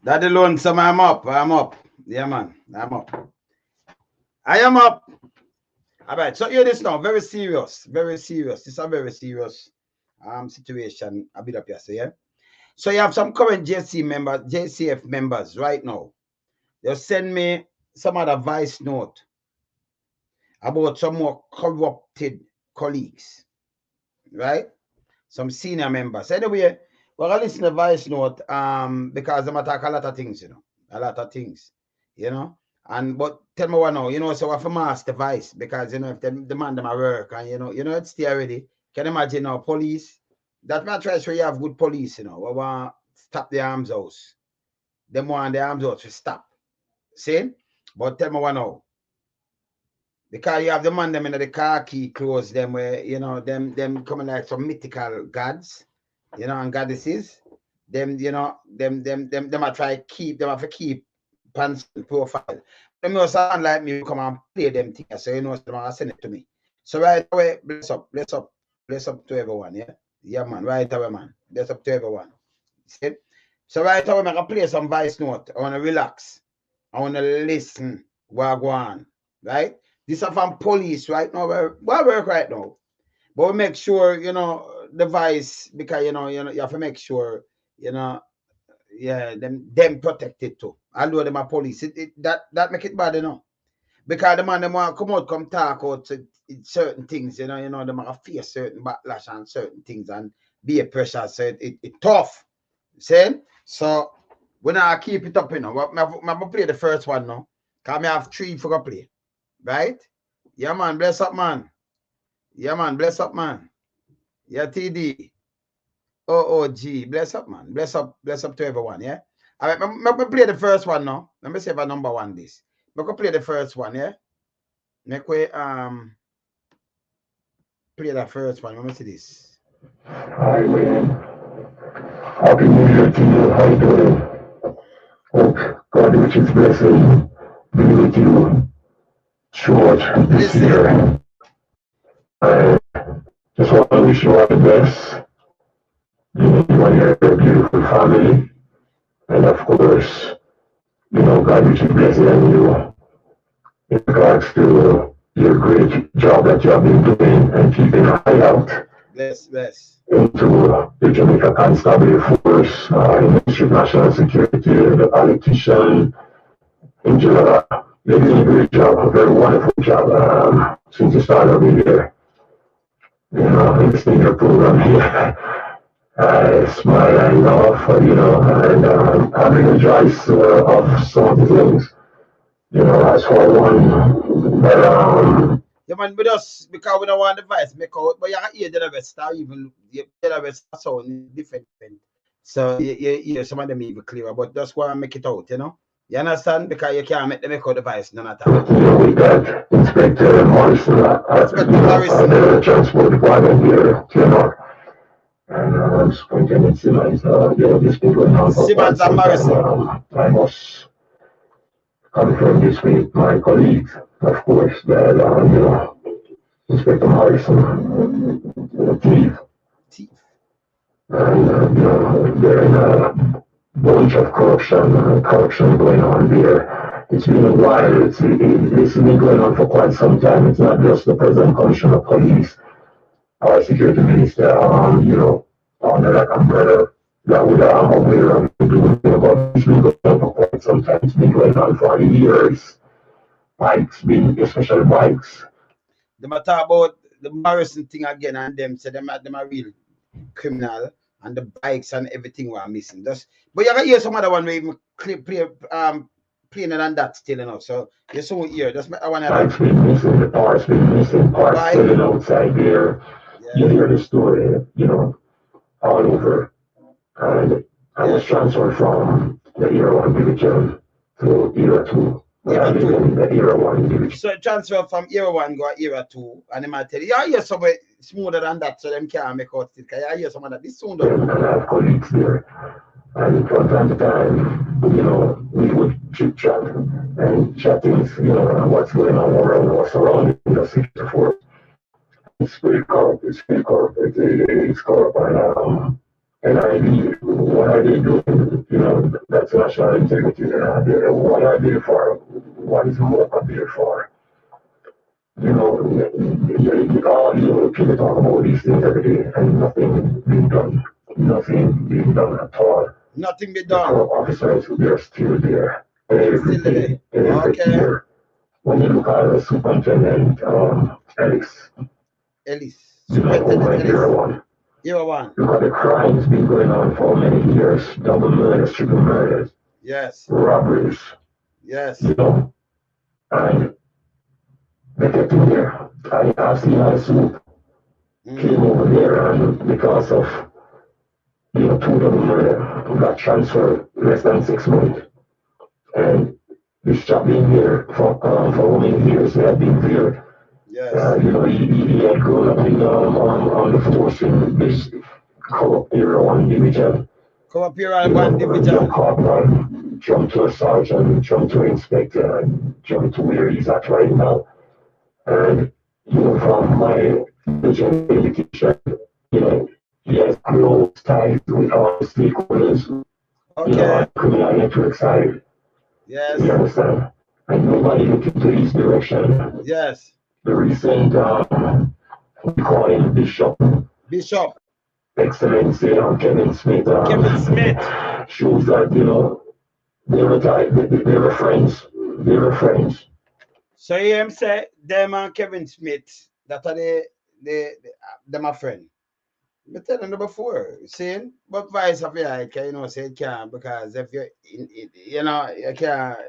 That alone, some I'm up. I'm up. Yeah, man. I'm up. I am up. All right. So hear this now. Very serious. Very serious. This is a very serious situation. A bit up here. So yeah. So you have some current JCF members right now. They'll send me some other voice note about some more corrupted colleagues, right? Some senior members. Anyway, we're gonna listen to voice note because they attack a lot of things, a lot of things, And but tell me what now, so I have to mask the voice because if they demand them at work and it's still already. Can you imagine now police? That might try to show you have good police, we want to stop the arms house. Them want the arms house to stop. See? But tell me what now. Because you have the man them in the car key clothes, them where them coming like some mythical gods, and goddesses. Them, them I try keep them have to keep pants profile. Them also sound like me come and play them things, so them are send it to me. So right away, bless up to everyone, yeah. Yeah, man, right away, man. Bless up to everyone. See? So right away, I can play some voice note. I want to relax. I want to listen. What go on, right? This is from police right now. We work right now, but we make sure the voice because you have to make sure yeah them protected too. Although them are police, that make it bad because the man them want to come talk out certain things. Them have to face certain backlash and certain things and be a pressure. So it tough. See? So when I keep it up, I'm gonna play the first one now. Cause I have 3 for play. Right? Yeah, man. Bless up, man. Yeah, man. Bless up, man. Yeah, TD. OOG. Bless up, man. Bless up to everyone. Yeah. All right. I'm going to play the first one now. Let me see if I number one this. I'm going to play the first one. Yeah. Make way play the first one. Let me see this. Hi, man. Happy New Year to you. How you doing? Hope God richly blessing be with you throughout this year. I just want to wish you all the best. You and your beautiful family. And of course, God richly blessing you in regards to your great job that you have been doing and keeping an eye out. Bless. Into the Jamaica Constabulary Force, Ministry of National Security, the politician in general. You're doing a great job, a very wonderful job since the start of the year. Listening to your program here, I smile and laugh, and I rejoice of some of the things. As for one, but yeah, man, with us because we don't want the voice make out, but you can hear the rest or even the rest sound different. So you some of them even clearer, but just go and make it out, You understand? Because you can't make them make out the voice none at all. We got Inspector Morrison the Transport Department here, and Superintendent Simmons, this been going on for Simmons and Morrison. I must confirm this with my colleagues, of course, that Inspector Morrison, thief, and they're in a bunch of corruption going on there. It's been a while. It's been going on for quite some time. It's not just the present commissioner of police, our security minister, under that umbrella that we are aware of doing, but it's been going on for quite some time. It's been going on for years. Especially bikes. They might talk about the Morrison thing again, and them say them are real criminal, and the bikes and everything were missing. But you can hear some other one where even plainer than that still, So you soon hear. That's I want to. Bikes been missing, the parts been missing, parts sitting outside there. Yeah. You hear the story, all over. And I was transferred from the Era 1 division to Era 2. The Era 1 division. So transfer from Era 1 go Era 2, and they might tell you, I hear somewhere smoother than that, so them can't make out it. I hear some of that. This soon though. And I have colleagues there. And from time to time, we would chit chat and chat things, what's going on around what's surrounding the city before. It's pretty corrupt. It's corrupt, and NID, what are they doing? You know, that's national integrity. What are they for? What is MOPA there for? You know, all you people talk about these things every day and nothing being done. Nothing being done at all. Nothing be The done. officers, they're still there. They're Every still there. day, every Okay. year. When you look at the superintendent, Ellis, Ellis. you know, Superintendent over year Ellis. one. Year one. Look at the crimes been going on for many years. Double murders, triple murders, Yes. robberies, Yes. you know. And they kept him there. I've seen how Soup came over there and because of, you know, two double murder, got transferred less than 6 months. And this chap being here for how many years he had been there. Yes. You know, he had grown up in on the force in this co-op era one division. Come up here on one division. Jump corporal, jump to a sergeant, jump to an inspector, and jump to where he's at right now. And you know, from my division education, you know, he has close ties with all the stakeholders. Okay. You know, on the criminal network side. Yes. You understand? And nobody looked into his direction. Yes. The recent, we call him Bishop. Bishop. Excellency, Kevin Smith. Kevin Smith. Shows that, you know, they were friends. They were friends. So you him say them and Kevin Smith, that are they my friend. I tell them before, saying, but vice of like, you know, say it can't because if you, you know, you can't.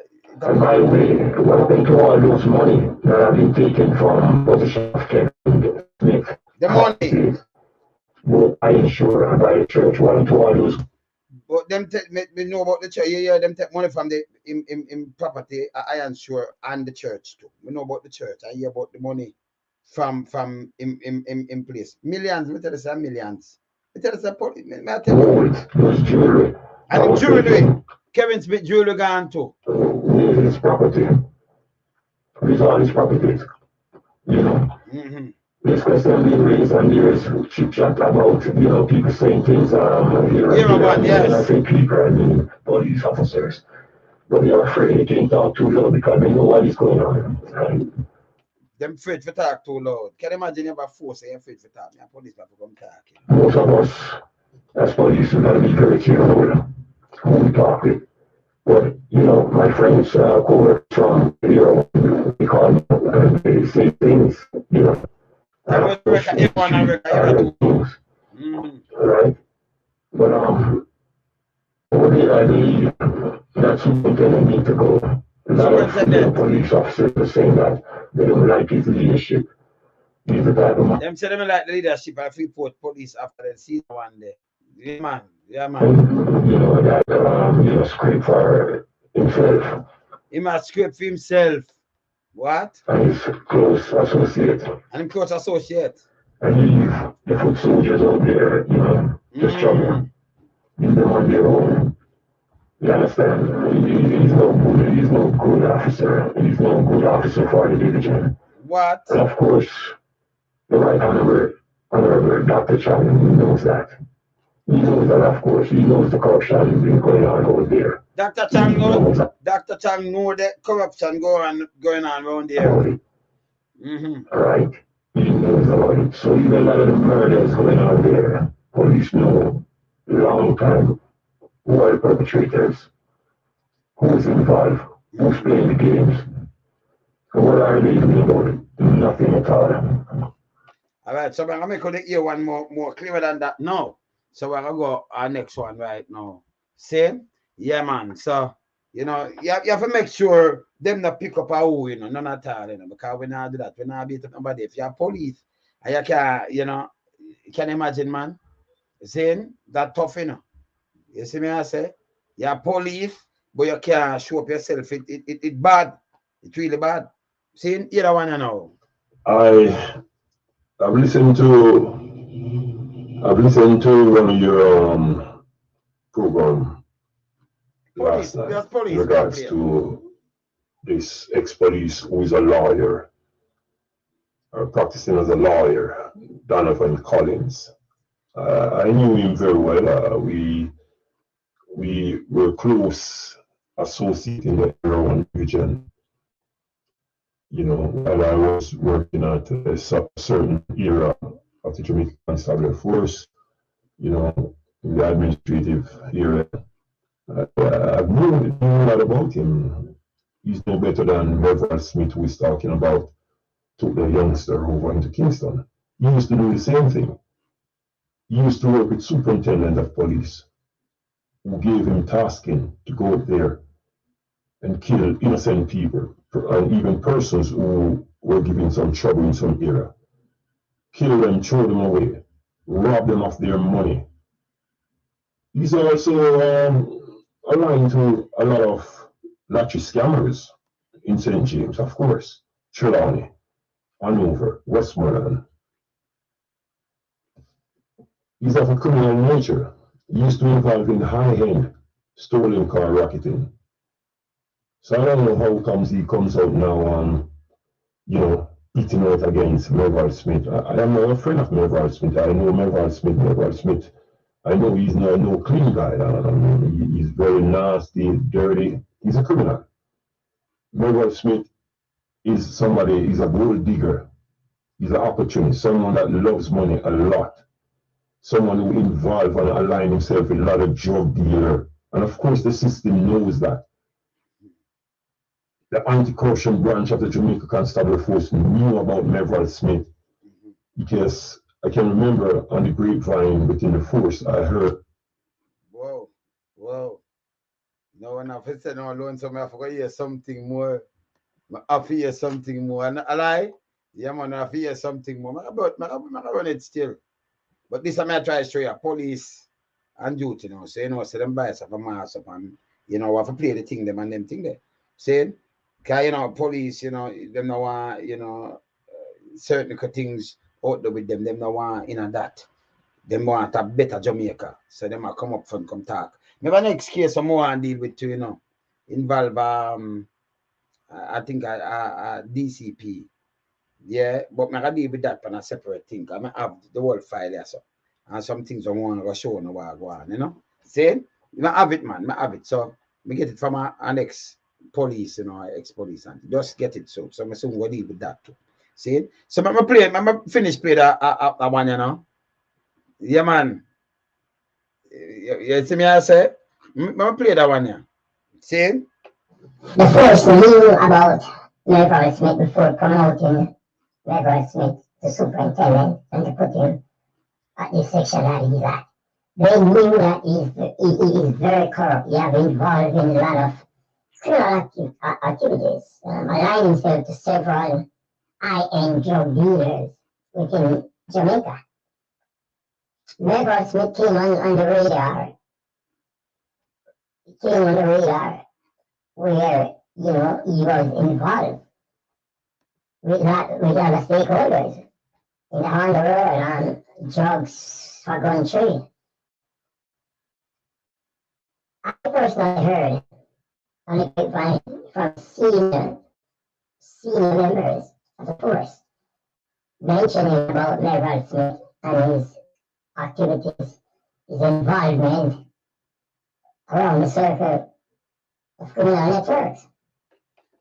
And by the way, what happened to all those money that have been taken from position of Kevin Smith? The money. Both I insure and by the church, what happened to all those? But them me know about the church. Yeah, them take money from the in property, I insure, and the church too. We know about the church. I hear about the money from in place. Millions, me tell you some millions. Me tell you some I tell you. It was jewelry. And the jewelry. Kevin Smith jewelry gone too. His property. These are his properties. You know. This question being raised and there's chit chat about, you know, people saying things here and yes. And I say people, I mean police officers. But they're afraid they can't talk too loud because they know what is going on. And them afraid to talk too loud. Can you imagine you have a force and you're afraid to talk? And police people come talking. Most of us as police we gotta be very careful who we talk with. But you know, my friends coworkers from here, we call them and they say things, you know. Right? But I believe that's something they need to go. A lot of police officers are saying that they don't like his leadership. He's the type of man. Them say they don't like the leadership of Freeport Police after they see one day. Yeah man. And, you know, that you know, script for himself. He must script for himself. What? And his close associate. And him close associate. And leave the foot soldiers out there, you know, to struggle. Leave them on their own. You understand? He's no good officer. He's no good officer for the division. What? And of course, the right honorable Dr. Chang knows that. He knows that, of course. He knows the corruption has been going on over there. Dr. Chang knows the corruption going on around there. Right. He knows about it. So even a lot of the murders going on there, police know long time who are the perpetrators, who's involved, who's playing the games. So what are they doing about it? Nothing at all. All right, so I'm going to hear one more clearer than that now. So we're going to go our next one right now. Same? Yeah, man. So, you know, you have to make sure them not pick up a who, you know, none at all, you know, because we not do that. We not beat up nobody. If you're police, and you can, you know, you can imagine, man, saying that tough, you know. You see me, I say, you're police, but you can't show up yourself. It bad. It's really bad. See, either one, you know. I've listened to one of your program last night in regards to this ex-police who is a lawyer, or practicing as a lawyer, Donovan Collins. I knew him very well. We were close associates in the Area 1 region. You know, while I was working at a certain era of the Jamaican Constabulary Force, you know, in the administrative area, I've known a lot about him. He's no better than Reverend Smith, who is talking about, took the youngster over into Kingston. He used to do the same thing. He used to work with superintendent of police, who gave him tasking to go up there and kill innocent people, and even persons who were giving some trouble in some area. Kill them, throw them away, rob them of their money. He's also aligned to a lot of lottery scammers in St. James, of course, Trelawney, Hanover, Westmoreland. He's of a criminal nature. He used to involve in high-end stolen car racketing. So I don't know how comes he comes out now, you know, eating out against Mervyn Smith. I am not a friend of Mervyn Smith. I know Mervyn Smith. I know he's not no clean guy. He's very nasty, dirty. He's a criminal. Mervyn Smith is somebody, he's a gold digger. He's an opportunist, someone that loves money a lot. Someone who involved and aligned himself with a lot of drug dealer. And of course, the system knows that. The anti-corruption branch of the Jamaica Constabulary Force knew about Mervyn Smith because I can remember on the grapevine within the force, I heard. Whoa. No one have said no alone, so I forgot to hear something more. I have to hear something more. And I lie? Yeah, man, I have to hear something more. I run it still. But this time I try to show you police and duty, you know. So, you know, so them bias up a mass up and, you know, have to play the thing them and them thing there. Saying, because, you know, police, you know, them no want, you know, certain things out there with them no want, you know, that. Them want a better Jamaica. So them will come up front, come talk. Maybe next case some more and deal with, you know, involve, I think, DCP. Yeah, but I deal with that on a separate thing. I have the whole file here, so. And some things I want to show no what go on, you know. Saying, I have it, man. I have it. So we get it from an ex-police, you know, ex-police, and just get it so. So I'm soon go deal with that too. See? So I'm finish play that one, you know. Yeah, man. You see me I say? I'm play that one, yeah. See? The force knew about Mervyn Smith before promoting Mervyn Smith to superintendent and to put him at the section that he's at. They knew that he is very corrupt. He has involved in a lot of criminal activities, aligning himself to several high-end drug dealers within Jamaica. Mervyn Smith came on the radar. He came on the radar where, you know, he was involved with other stakeholders in the on the road and drugs for gun trade. I personally heard on the grapevine from senior members of the force mentioning about Mervyn Smith and his activities, his involvement around the circle of criminal networks.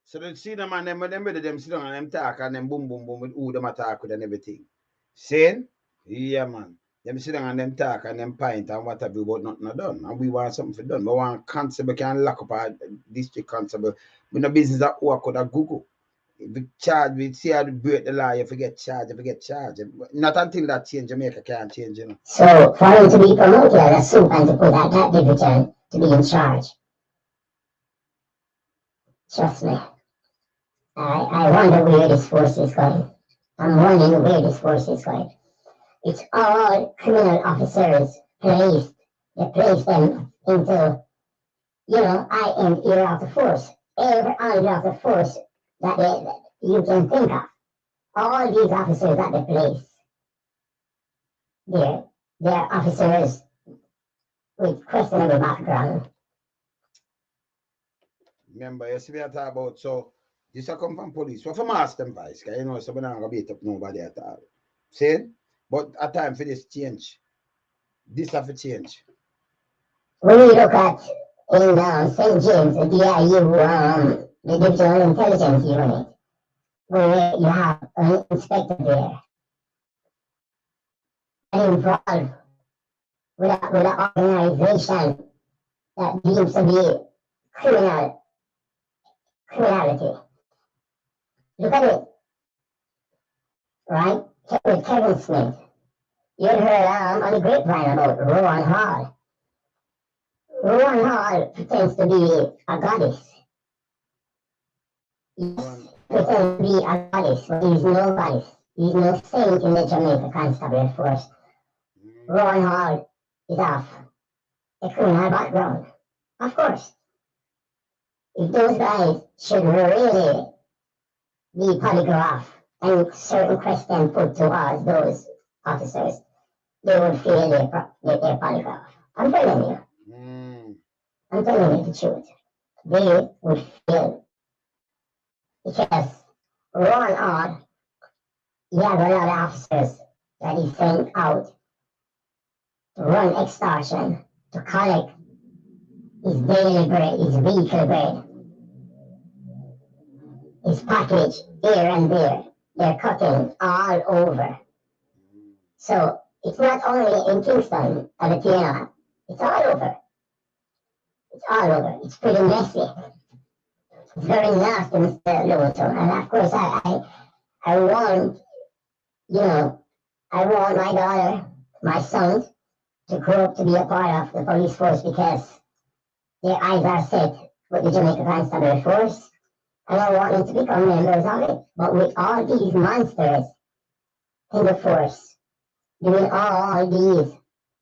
So they see them and them when them sit down and them talk and them boom with who them attack with and everything. Saying, yeah, man. Them sit down and them talk and them pint and what have you, but nothing done. And we want something for done. We want constable can lock up our district constable. We no business that work with a Google. If we charge, we see how to break the law, you forget charge. Not until that change, Jamaica can't change, you know. So for him to be promoted as a soup and to put that division to be in charge. Trust me. I wonder where this force is going. I'm wondering where this force is going. It's all criminal officers placed. They place them into, you know, high-end area of the force. Every area of the force that you can think of. All these officers that they place. They're officers with questionable background. Remember, you see me talk about, so this come from police. So from ask them vice, you know, so we're not going to beat up nobody at all. See? But at time for this change. This have to change. When you look at in St. James, the DIU, the Divisional Intelligence Unit, where you have an inspector there, and involved with an organization that deems to be criminality. Look at it, right? With Kevin Smith. You had heard on the grapevine about Rowan Hall. Rowan Hall pretends to be a goddess. Yes, pretends to be a goddess, but he's no goddess. He's no saint in the Jamaica Constabulary Force. Rowan Hall is of a criminal background. Of course. If those guys should really be polygraphed and certain questions put towards those officers, they would fail their polygraph. I'm telling you. I'm telling you the truth. They would fail. Because Rowan Hall, he had a lot of officers that he sent out to run extortion, to collect his daily bread, his vehicle bread, his package here and there. They're cutting all over. So it's not only in Kingston or the TNR, it's all over. It's all over. It's pretty messy. It's very nasty, Mr. Lewis. And of course, I want, I want my daughter, my son, to grow up to be a part of the police force because their eyes are set with the Jamaica Constabulary Force, and I want them to become members of it. But with all these monsters in the force, doing all these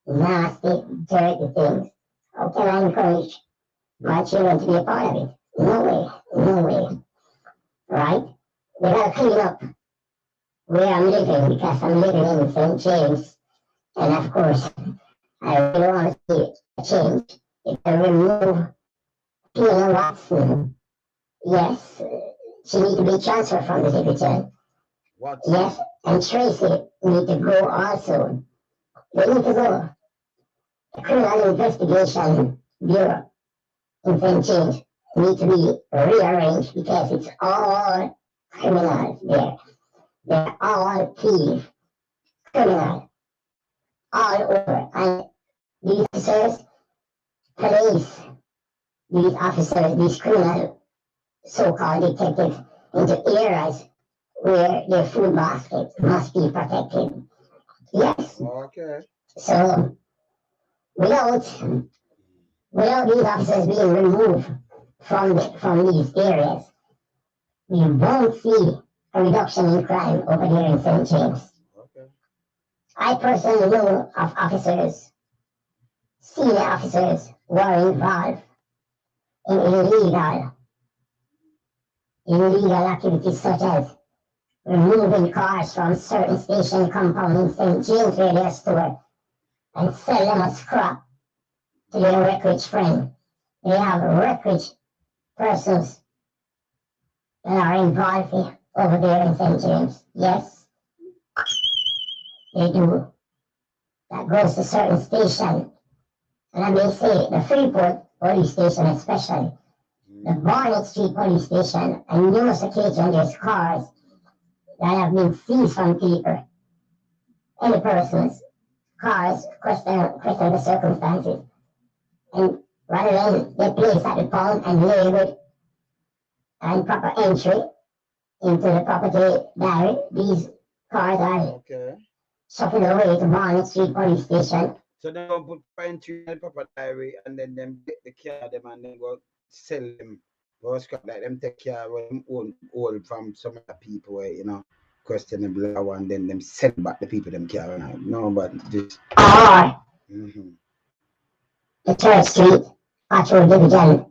nasty, dirty things, how can I encourage my children to be a part of it? No way. Right? They gotta clean up where I'm living because I'm living in St. James, and of course, I really want to see a change. If I remove Pina Watson, yes, she needs to be transferred from the division. Yes, and Tracy need to go also. They need to go. The Criminal Investigation Bureau in St. James need to be rearranged because it's all criminals there. They're all thieves, criminals, all over. And these officers place these officers, these criminal so-called detectives, into areas where their food baskets must be protected. Yes. Okay. So without these officers being removed from these areas, we won't see a reduction in crime over there in St. James. Okay. I personally know of officers, senior officers, who are involved in illegal activities such as removing cars from certain station compound in St. James where they're stored and sell them as scrap to their wreckage friend. They have wreckage persons that are involved here, over there in St. James. Yes, they do. That goes to certain station. And I may say the Freeport police station especially, the Barnett Street police station, and numerous occasions there's cars that have been seized from people, any persons, cars, question the circumstances. And rather than they place at the pound and labeled and proper entry into the property diary, these cars are shuffled away to Barnett Street police station. So they don't put entry in the proper diary and then them get the care of them and then go sell them. Or scrap like them take care of them own from some other people where, questionable and then them send back the people them care now. No, but just Or the Church Street Patrol Division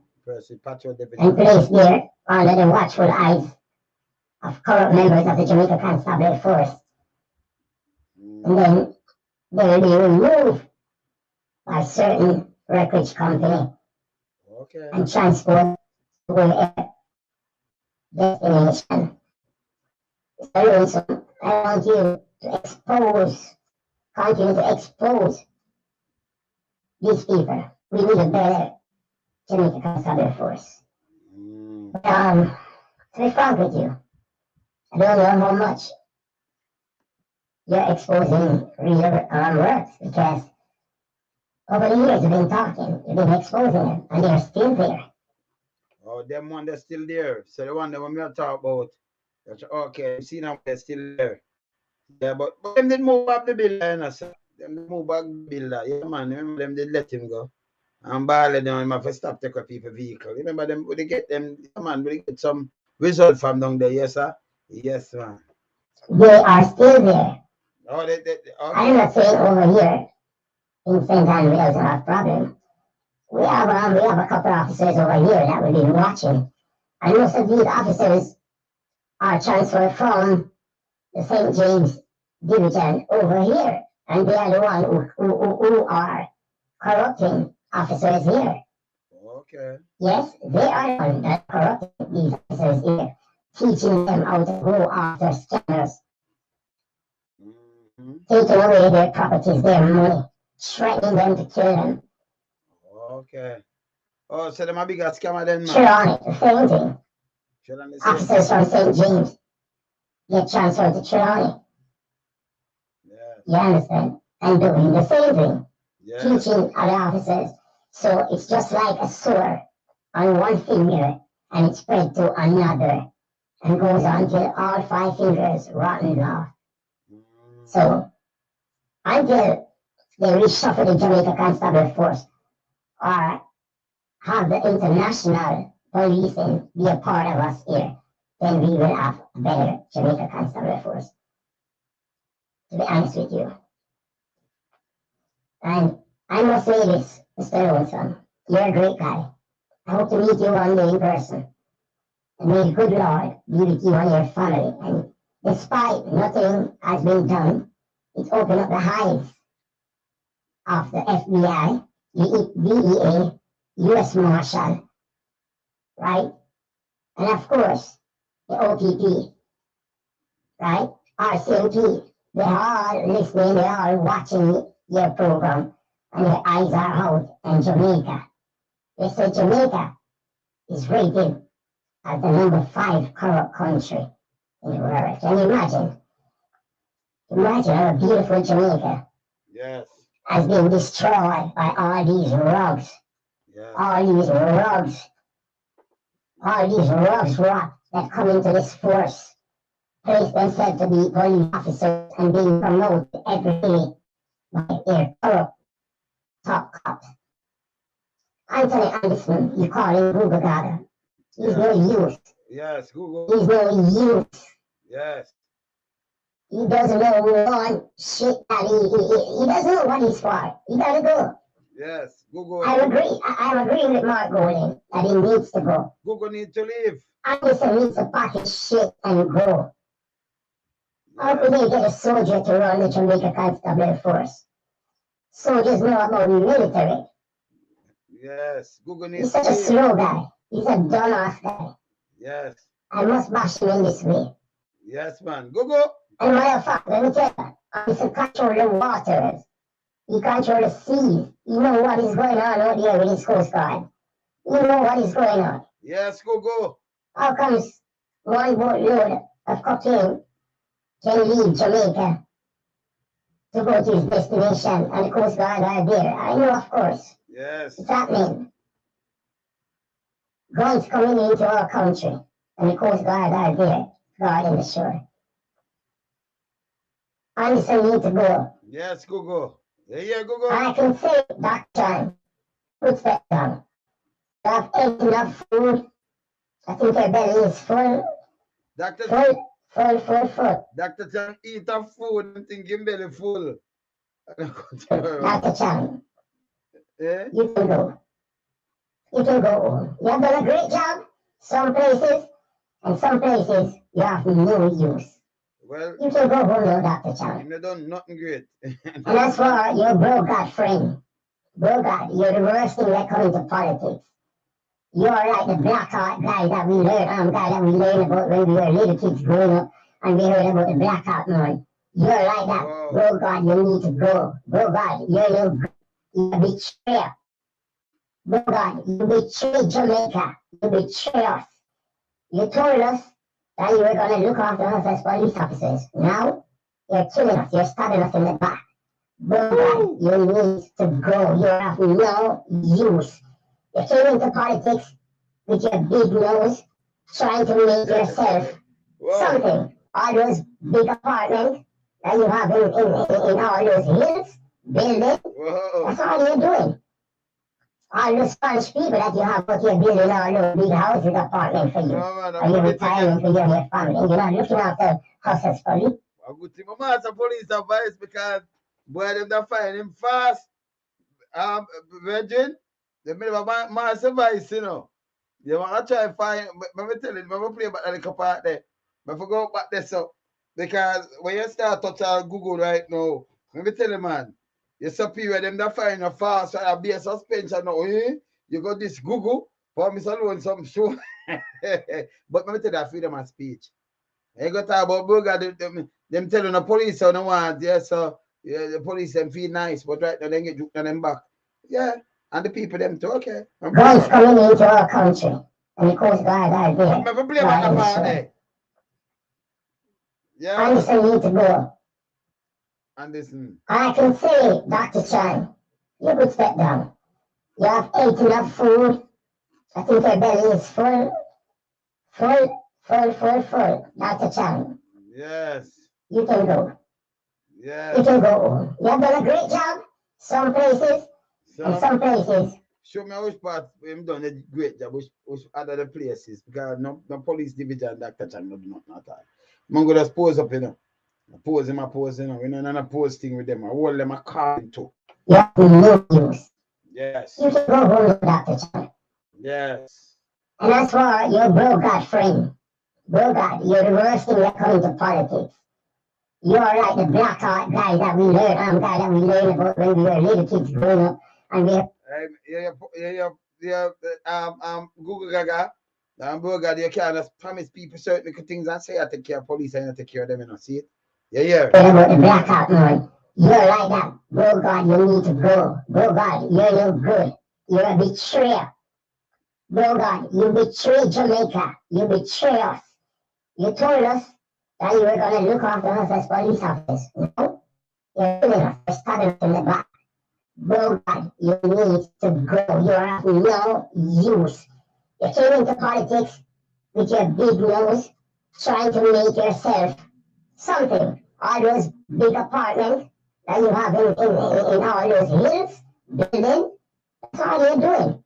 and placed there under the watchful eyes of corrupt members of the Jamaica Constabulary Force. And then they will be removed by certain wreckage company and transport to a destination. So I want you to continue to expose these people. We need a better Jamaica Constabulary Force. To be frank with you, I don't know how much you're exposing real works, because over the years you've been talking, you've been exposing them, and they're still there. Oh, them one they're still there. So the one that we are talking about, that's okay, you see now they're still there. Yeah, but them did move up the builder, sir. Them did move back the builder. Yeah, man, remember them did let him go. And Barley down him have to stop take up people vehicle. Remember them, would they get them, yeah, man, would they get some result from down there, yes, sir? Yes, man. They are still there. Oh, okay. I'm not saying over here in St. Anne we don't have a problem. We have a couple of officers over here that we've been watching. And most of these officers are transferred from the St. James Division over here. And they are the ones who are corrupting officers here. Okay. Yes, they are the ones that are corrupting these officers here, teaching them how to go after scammers, taking away their properties, their money, threatening them to kill them. Okay. Oh, so them a bigger scammer than man. Trelawney, the same thing. Officers from St. James get transferred to Trelawney. Yeah. You understand? And doing the same thing. Yeah. Teaching other officers. So it's just like a sore on one finger, and it spread to another, and goes on till all 5 fingers rotten off. So until they reshuffle the Jamaica Constabulary Force, or have the international policing be a part of us here, then we will have a better Jamaica Constabulary Force. To be honest with you. And I must say this, Mr. Olson, you're a great guy. I hope to meet you one day in person. And may the good Lord be with you and your family. And despite nothing has been done, it's opened up the hives of the FBI, the DEA, U.S. Marshal, right? And of course, the OPP, right? RCMP, they're all listening, they're all watching your program, and their eyes are out in Jamaica. They say Jamaica is rated as the number 5 corrupt country in the world. Can you imagine? Imagine how beautiful Jamaica has been destroyed by all these rugs. Yes. All these rugs that come into this force, place themselves to be police officers and being promoted every day by their corrupt top cops. Anthony Anderson, you call him Google God. He's no use. Yes, Google. He's no use. Yes. He doesn't know one shit that he doesn't know what he's for. He gotta go. Yes, Google. I agree. I'm agreeing with Mark Golding that he needs to go. Google needs to leave. Anderson needs to pack his shit and go. How could they get a soldier to run the Jamaica Constabulary Force? Soldiers know about the military. Yes, Google needs He's such a slow guy. He's a dumbass guy. Yes. I must bash him in this way. Yes, man. Google. And matter of fact, let me tell you, Anderson control the waters. He control the seas. You know what is going on out there with his Coast Guard. You know what is going on. Yes, Google. How comes one boatload of cocaine can leave Jamaica to go to his destination and the Coast Guard are there? I know, of course. Yes. It's happening. Guns coming into our country and the Coast Guard are there guarding the shore. Anderson needs to go. Yes, Google. Yeah, Google. I can say, Dr. Put that down. You have enough food. I think your belly is full. Doctor Full. Dr. Chan eat up food and think him belly full. Dr. Chan, Yeah? you can go. You can go home. You have done a great job. Some places, and some places, you have no use. Well, You can go home now, Dr. Chan. him done nothing great. And as for your bro God friend, bro God, you're the worst thing that comes into politics. You're like the black heart guy that we learned about when we were little kids growing up, and we heard about the black heart man. You're like that. Whoa. Bro God, you need to go. Bro God, you're no good. You betrayer. But God, you betrayed Jamaica. You betrayed us. You told us that you were going to look after us as police officers. Now, you're killing us. You're stabbing us in the back. But God, you need to go. You're of no use. You came into politics with your big nose, trying to make yourself something. All those big apartments that you have in all those hills, building, that's all you're doing. All those Spanish people that you have out here building all those big houses, apartments for you. Or your retirement for you and your family. You're not looking after houses for you. I go to my master police advice because boy them not find him fast. Virgin, they made my master advice, you know. You want to try and find, but me tell you, me play back the little part there. But if I go back there, so, because when you start touch on Google right now, let me tell you, man, you superior them that find you fast, so I'll be a suspension now, eh? You got this Google, for me alone some show. But let me tell you, freedom of speech. You got to talk about burger, them telling the police so no one, yes, so yeah, the police them feel nice, but right now they get juked on them back. Yeah. And the people them too, okay. Guns coming into our country. And the Coast Guard are there. Never play about the part there. Yeah. Anderson need to go. Anderson. I can say, Dr. Chan, you could step down. You have ate enough food. I think your belly is full. Full. Dr. Chan. Yes. You can go. Yes. You can go home. You have done a great job. Some places. And some places. Show me which part we've done a great job, which other places, because no police division, Dr. Chan, no do not at all. I'm going to pose up, you know. Pose, you know. We're not a pose thing with them. I hold them a car too. Yeah, no use. Yes. You can go home, Dr. Chan. Yes. And as for your bro-God friend, bro-God, you're the worst thing that comes to politics. You're like the black heart guy that we learned about when we were little kids growing up. And Google Gaga, bro-God, you can't just promise people certain things and say I take care of police and I take care of them, you know, see it? Yeah. About the black heart man. You're like that. Bro-God, you need to go. Bro-God, you're no good. You're a betrayer. Bro-God, you betrayed Jamaica. You betrayed us. You told us that you were going to look after us as police officers. No, you're killing us. You're stabbing us in the back. Bro-God, you need to go. You're of no use. You came into politics with your big nose, trying to make yourself something. All those big apartments that you have in all those hills, building, that's all you're doing.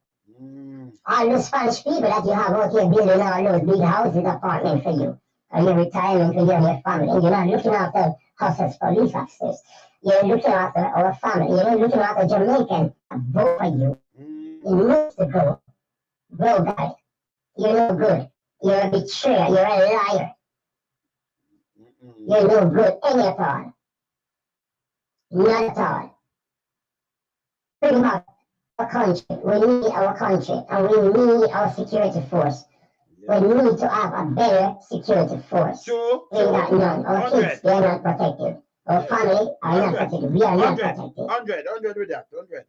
All those Spanish people that you have out here building all those big houses, apartments for you, and your retirement for you and your family. And you're not looking after us as police officers. You're looking after our family. You're looking after Jamaican. I vote for you. You need to go. Bro, guy, you're no good. You're a betrayer. You're a liar. You're no good any at all. Not at all. Bring back our country. We need our country, and we need our security force. We need to have a better security force. We got none. Our kids, they are not protected. Our family are not protected. We are not protected. 100 with that. 100.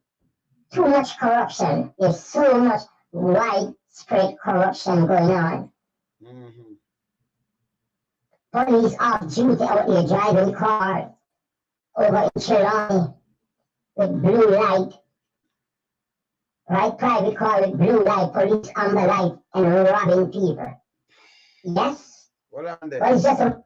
Too much corruption. There's so much widespread corruption going on. Police off duty out there driving cars over in Trelawney with blue light. Right, private car with blue light, police on the light, and robbing people. Yes? Well, it's just a...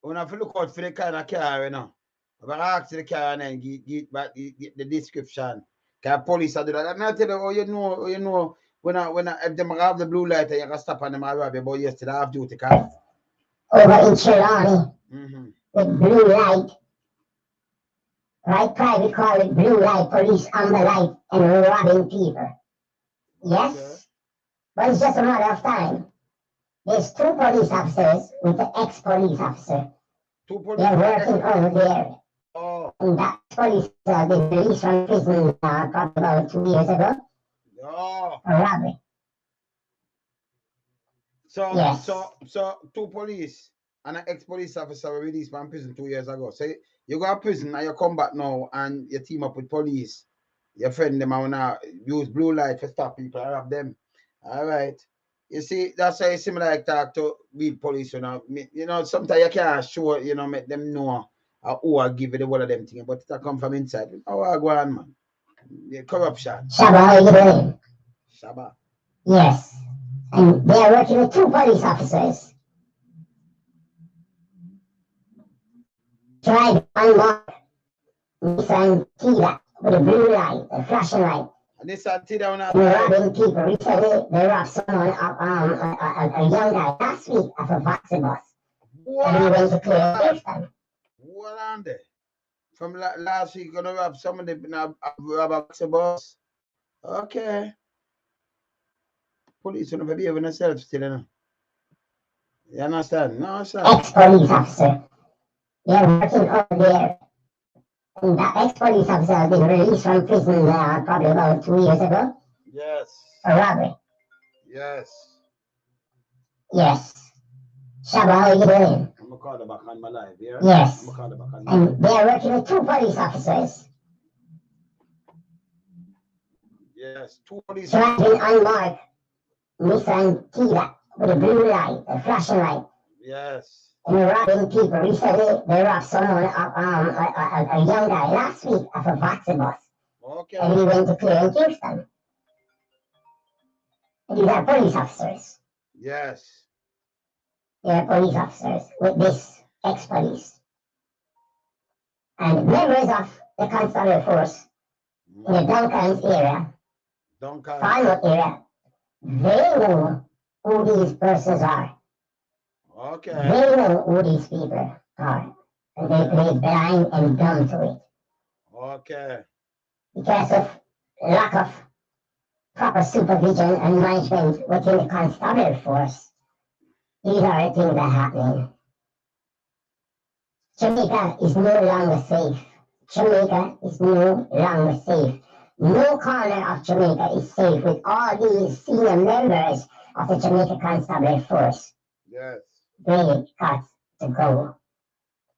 When I look out for the kind of car, you know, I'm going to ask the car and then get back the description. Because police are doing that. I'm not telling you, when if them have the blue light, you can stop on them and rob you, but yesterday I have duty car. Over in Trelawney, with blue light. Right, private car with blue light, police on the light, and robbing people. Yes? Okay. But it's just a matter of time. There's 2 police officers with the ex-police officer. 2 police They're working over there. Oh. And that police they released from prison probably about 2 years ago. Oh. For robbery. So, yes. So 2 police and an ex-police officer were released from prison 2 years ago. So you go to prison and you come back now and you team up with police. Your friend them I wanna use blue light to stop people and rob them. All right. You see, that's why it's similar like talk to weed police, you know, sometimes you can't show, make them know who I give you the one of them things, but it come from inside. How I go on, man? The corruption. Shaba, how you doing? Shaba. Yes. And they are working with 2 police officers. Tried unmarked Nissan Tida with a blue light, a flashing light. And this Tida on They're robbing people. Recently, they robbed someone, a young guy last week off a Vaxi bus. And he went to clear Kingston. What on there? From last week, gonna rob somebody, rob a Vaxi bus. Okay. Police don't behave themselves still, you know. You understand? No, sir. Ex-police officer. They're working over there. And that ex-police officer has been released from prison probably about 2 years ago. Yes. For robbery. Yes. Yes. Shaba, how you doing? I'm gonna call her back on my live, yeah? Yes. I'm gonna call her back on my And they're working with 2 police officers. Yes, 2 police Driving unmarked Nissan Tida with a blue light, a flashing light. Yes. And they're robbing people. Recently, they robbed someone, a young guy last week off a Vaxi bus. Okay. And he went to clear in Kingston. And these are police officers. Yes. They are police officers with this ex-police. And members of the constable force in the Duncans area, Falmouth area, they know who these persons are. Okay. They know who these people are. And they play blind and dumb to it. Okay. Because of lack of proper supervision and management within the constabulary force, these are the things that are happening. Jamaica is no longer safe. Jamaica is no longer safe. No corner of Jamaica is safe with all these senior members of the Jamaica Constabulary Force. Yes. They got to go.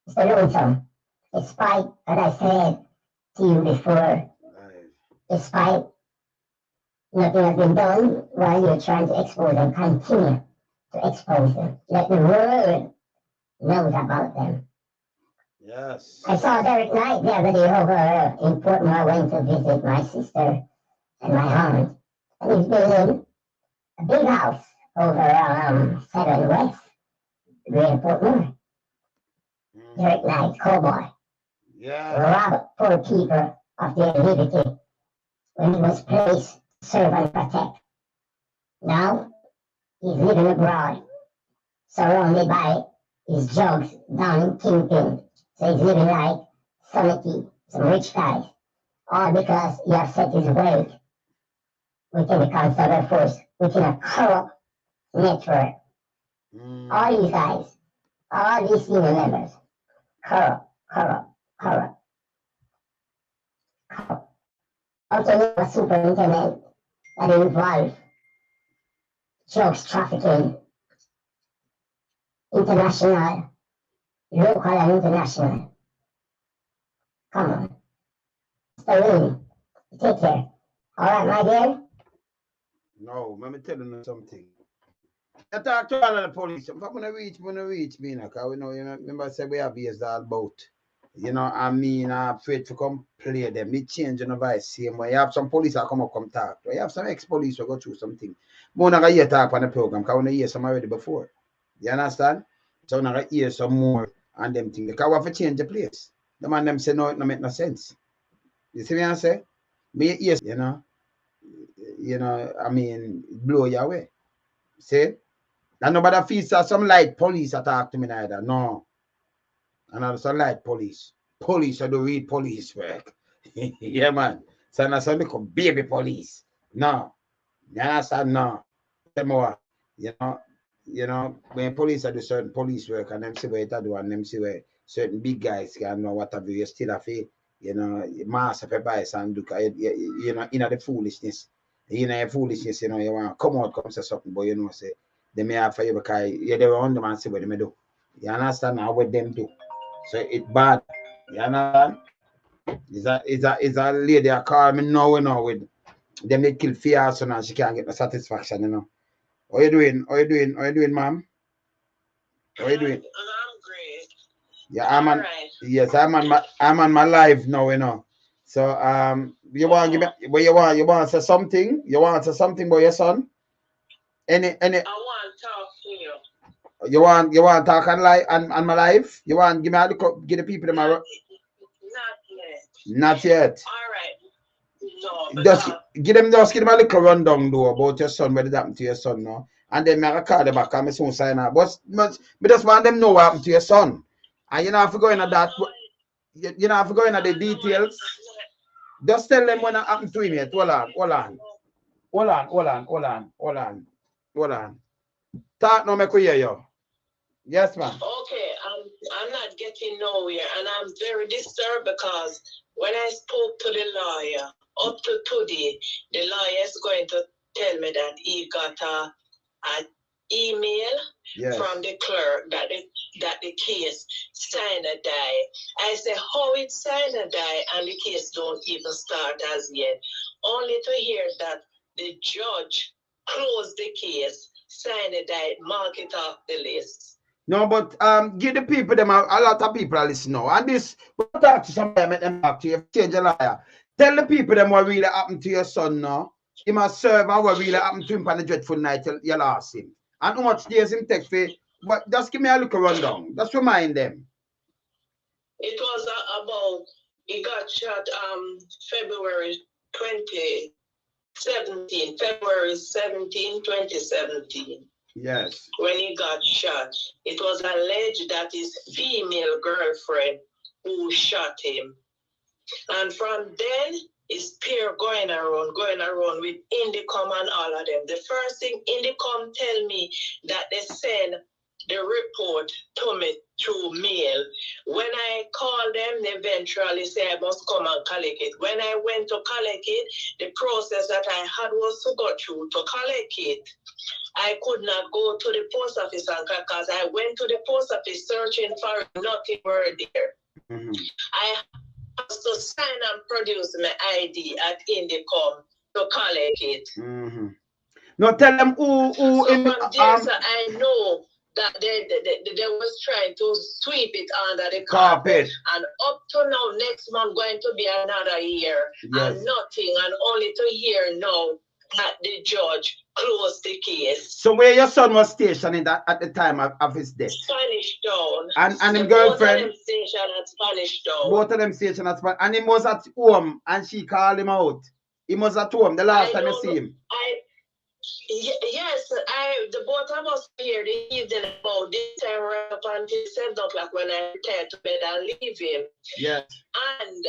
Mr. Lonesome, despite what I said to you before, despite nothing has been done while you're trying to expose them, continue to expose them. Let the world know about them. Yes. I saw Derek Knight the other day over in Portmore. I went to visit my sister and my aunt. And he's building a big house over 7 West, Greater Portmore. Derek Knight, cowboy. Yeah. Robbed poor people of their liberty when he was placed to serve and protect. Now he's living abroad, surrounded by his jugs down in Kingpin. So he's living like some rich guys, all because he has set his wealth within the constable force, within a corrupt network. All these guys, all these senior members, corrupt. Also, you have a superintendent that involved drugs trafficking, international, local and international. Come on. Mr. Wayne, take care. All right, my dear? No, let me tell you something. I talk to all of the police. If I'm gonna reach me, because we know, remember I said we have years all about. I'm afraid to come play them. Me change the vice same way. You have some police that come talk. You have some ex-police who go through something. More not gonna hear talk on the program, because we hear some already before. You understand? So we're not gonna hear some more on them things. Because we have to change the place. The man them say no, it don't make no sense. You see what I say? Me hear, blow your way. See? And nobody feels that some light police attack to me neither. No. And also light police. Police, I do read police work. Yeah, man. So now some become baby police. No. You understand? No. More. When police do certain police work and them see what it do and them see where certain big guys can know whatever you still have to, master for bias and do the foolishness. You want to come out, come say something, but say they may have for you because they were on them and see what they do. You understand now what them do? So it's bad. You understand? Is a lady a call me now, you know, with them they kill fear so now she can't get no satisfaction, you know. How you doing? How you doing? How you doing, ma'am? How you doing? I'm great. Yeah, I'm on. Right. Yes, I'm on my live now, you know. So you want to give me what you want to say something? You want to say something about your son? Any I want to talk to you. you want to talk on live on my live? You want give me a look, give the people them Not a, yet. not yet. All right. No, Just because give them a little rundown though about your son, what did happen to your son now. And then I call them back and I soon sign out. But me just want them know what happened to your son. And you know if you go into that you know if you go into the details. Just tell them what happened to him yet. Hold on. Talk now, make we hear you. Yes, ma'am. okay, I'm not getting nowhere, and I'm very disturbed because when I spoke to the lawyer up to today, the lawyer is going to tell me that he got an email from the clerk that the case signed a die. I say, how it signed a die and the case don't even start as yet. Only to hear that the judge closed the case, signed a die, mark it off the list. No, but give the people them a lot of people are listening now. And this we'll talk to somebody, make them talk to you, change a liar. Tell the people them what really happened to your son now. He must serve and what really happened to him on the dreadful night you lost him. And how much days him take for, but just give me a look rundown. Just remind them. It was about, he got shot February 17, 2017. Yes. When he got shot, it was alleged that his female girlfriend who shot him. And from then, his peer going around with Indicom and all of them. The first thing Indicom tell me that they send the report to me through mail. When I call them, they eventually say I must come and collect it. When I went to collect it, the process that I had was to go through to collect it. I could not go to the post office because I went to the post office searching for nothing were there. I had to sign and produce my ID at Indicom to collect it. No, tell them who so from there, so I know that they was trying to sweep it under the carpet. And up to now, next month going to be another year. Yes. And nothing, and only to hear now that the judge closed the case. So where your son was stationed at the time of his death? Spanish Town. And his girlfriend? Both of them stationed at Spanish Town. Both of them stationed at Spanish. And he was at home and she called him out. He was at home the last time you see him. Yes, the both of us here the evening about this time right up until 7 o'clock when I returned to bed and leave him. Yes. And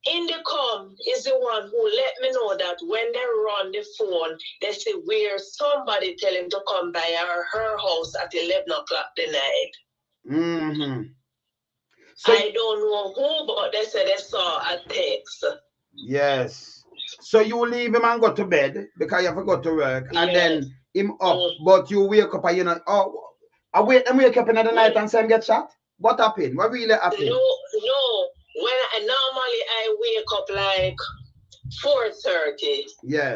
Indicom is the one who let me know that when they run the phone, they say where somebody tell him to come by her house at 11 o'clock the night. So I don't know who, but they said they saw a text. Yes. So you leave him and go to bed because you have to go to work, and then him up, but you wake up and you know, I wake up in the night and say him get shot? What happened? What really happened? No. When normally I wake up like 4:30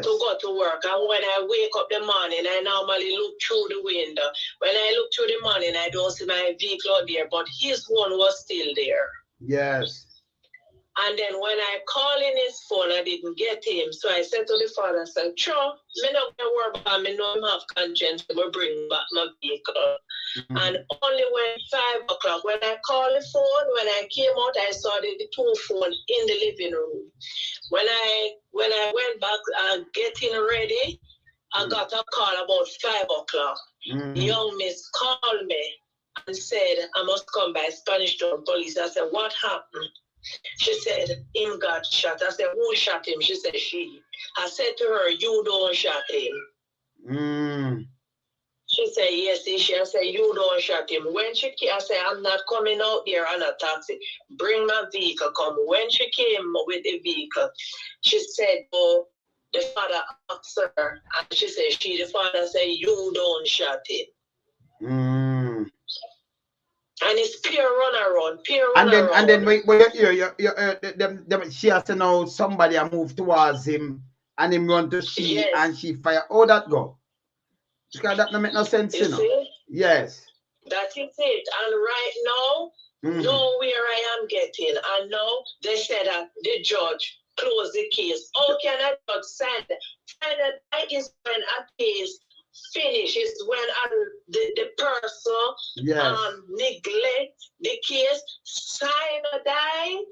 to go to work, and when I wake up the morning, I normally look through the window. When I look through the morning, I don't see my vehicle out there, but his one was still there. Yes. And then when I call in his phone, I didn't get him. So I said to the father, I said, sure, me not going to worry about me, no have conscience, will bring back my vehicle. And only when 5 o'clock, when I called the phone, when I came out, I saw the two phones in the living room. When I went back getting ready, I got a call about 5 o'clock. The young miss called me and said, I must come by Spanish Town Police. I said, what happened? She said, him got shot. I said, who shot him? She said, she. I said to her, you don't shot him. She said, yes, she. I said, you don't shot him. When she came, I said, I'm not coming out there on a taxi. Bring my vehicle, come. When she came with the vehicle, she said, oh, the father asked her. And she said, the father said, you don't shot him. And it's peer run around, And then when you hear, she has to know somebody a move towards him and him run to she and she fire. Oh, that go. Because that don't make no sense, you know. See? Yes. That is it. And right now, know where I am getting. And now they said that the judge closed the case. How can a judge sign that? That is when a case finishes, when the person neglect the case, sign or die.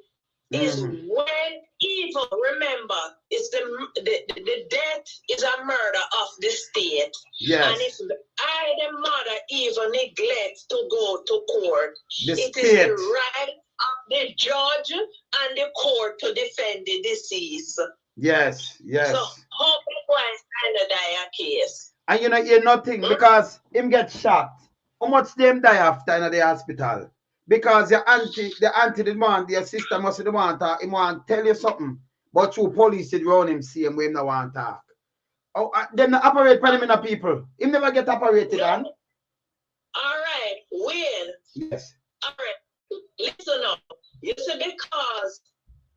Is when evil, remember, it's the death is a murder of the state. Yes. And if I, the mother, even neglect to go to court, the it state. is the right of the judge and the court to defend the deceased. Yes, yes. So how people sign a die case? And you know, hear nothing because him get shot. How much them die after in the hospital? Because your auntie did want, your sister must have want to, him want to tell you something. But through police did round him see him when him no want to talk. Oh, them not operate for him in the people. Him never get operated on. All right, when? Yes. All right, listen up. You see, because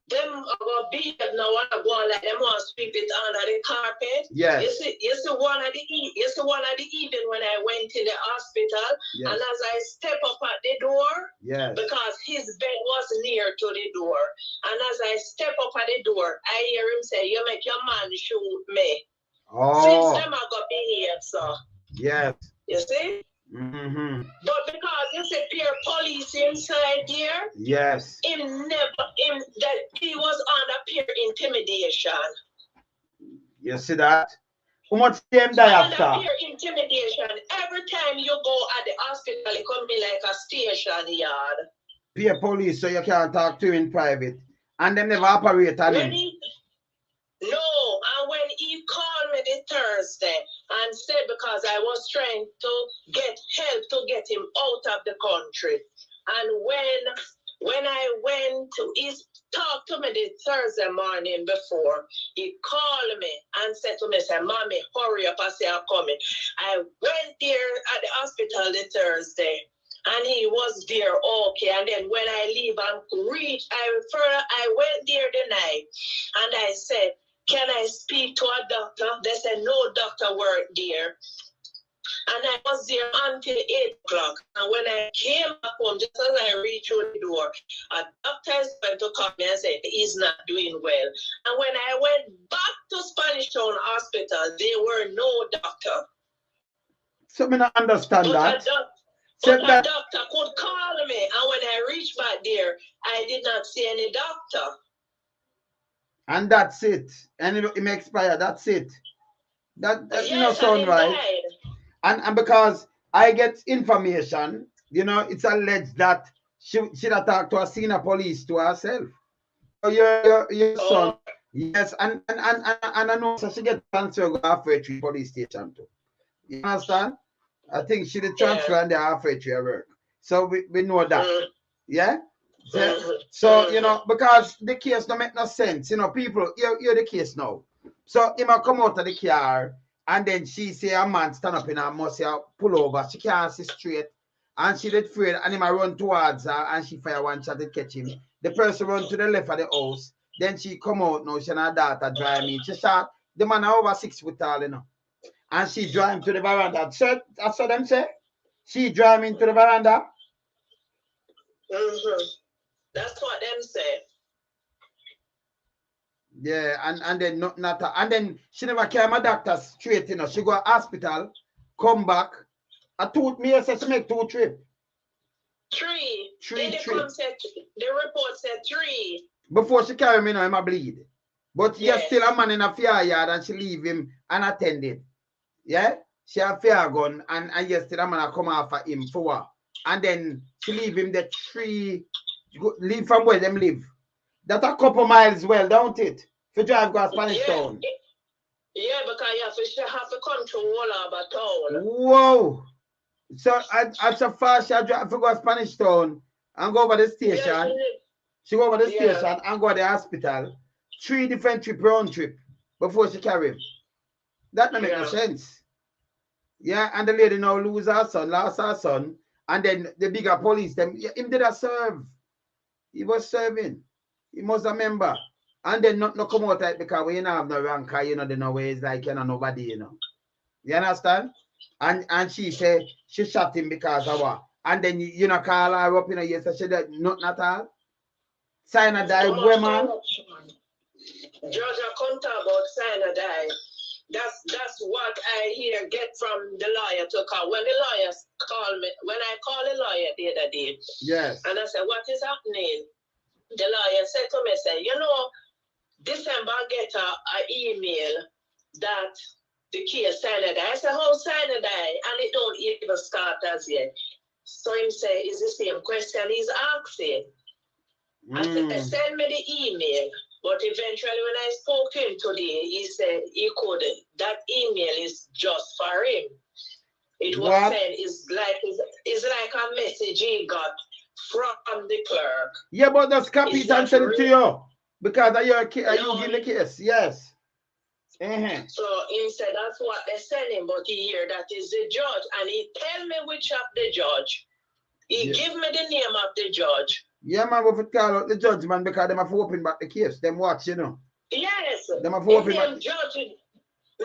them about behave now want to go on like them want to sweep it under the carpet. Yes. You see one of the evening when I went to the hospital, and as I step up at the door, because his bed was near to the door, and as I step up at the door, I hear him say, "You make your man shoot me." Oh. Since them I got behave, so. Yes. You see? But because you say peer police inside there, yes, that he was under peer intimidation. You see that? How much time die after? Under peer intimidation. Every time you go at the hospital, it can be like a station yard. Peer police, so you can't talk to him in private, and them never operate on him. No, and when he called me this Thursday and said because I was trying to get help to get him out of the country, and when I went to, he talked to me this Thursday morning before, he called me and said to me, say, "Mommy, hurry up, I say I'm coming." I went there at the hospital this Thursday, and he was there okay. And then when I leave and reach, I went there the night, and I said, "Can I speak to a doctor?" They said, "No doctor worked there." And I was there until 8 o'clock. And when I came back home, just as I reached through the door, a doctor is going to come and say he's not doing well. And when I went back to Spanish Town Hospital, there were no doctor. So I don't understand that. But a doctor could call me. And when I reached back there, I did not see any doctor. And that's it. And it may expire. That's it. That you know sound right. And because I get information, you know, it's alleged that she had talked to a senior police to herself. So your son, yes, and I know so she get transferred to halfway through police station too. You understand? I think she did transfer and they're halfway through her work. So we know that. Yeah? So, you know, because the case don't make no sense. You know, people, hear the case now. So he might come out of the car and then she say a man stand up in her must say pull over. She can't see straight. And she did afraid and he might run towards her and she fire one shot to catch him. The person run to the left of the house. Then she come out now, she and her daughter drive me. She shot the man over 6 foot tall, you know. And she drive him to the veranda. So that's what them say. She drive him to the veranda. That's what them say. Yeah, and then and then she never carry my doctor straight, you know. She go to hospital, come back. Me said she make 2 trips. 3. Then the report said 3. Before she carry me, now, him bleed. But yes, still a man in a fair yard and she leave him unattended. Yeah? She have fair gun and yes, still a man come after him for what? And then she leave him the 3, leave from where them live. That's a couple miles well, don't it? For drive go to Spanish Town. Yeah, because you have to control all about town. Whoa! So at so far she drive to go to Spanish Town and go over the station. Yeah, she go over the station and go to the hospital. 3 different round trip before she carry him. That don't make no sense. Yeah, and the lady now lost her son, And then the bigger police, them him did a serve. He was serving. He must remember. And then not come out like because we don't have no rank, you know, the no way it's like you know nobody, you know. You understand? And she said she shot him because of what? And then you know call her up, you know, you say she did nothing at all. Cyanide woman. Georgia can't talk about cyanide. That's what I hear get from the lawyer to call. When the lawyers call me, when I call the lawyer the other day, yes, and I said, what is happening? The lawyer said to me, say, you know, December get a email that the case cyanide. I said, how cyanide? And it don't even start as yet. So him say, is the same question he's asking. I said, send me the email. But eventually, when I spoke to him today, he said he could. That email is just for him. It was sent. It's like a message he got from the clerk. Yeah, but just copy it and send it to you because you give the case. Yes. So he said that's what they sent him, but he hear that is the judge, and he tell me which of the judge. He give me the name of the judge. Yeah, man, we have call out the judge, man, because them have to open back the case. Them watch, you know. Yes. Them have to open back. Judge,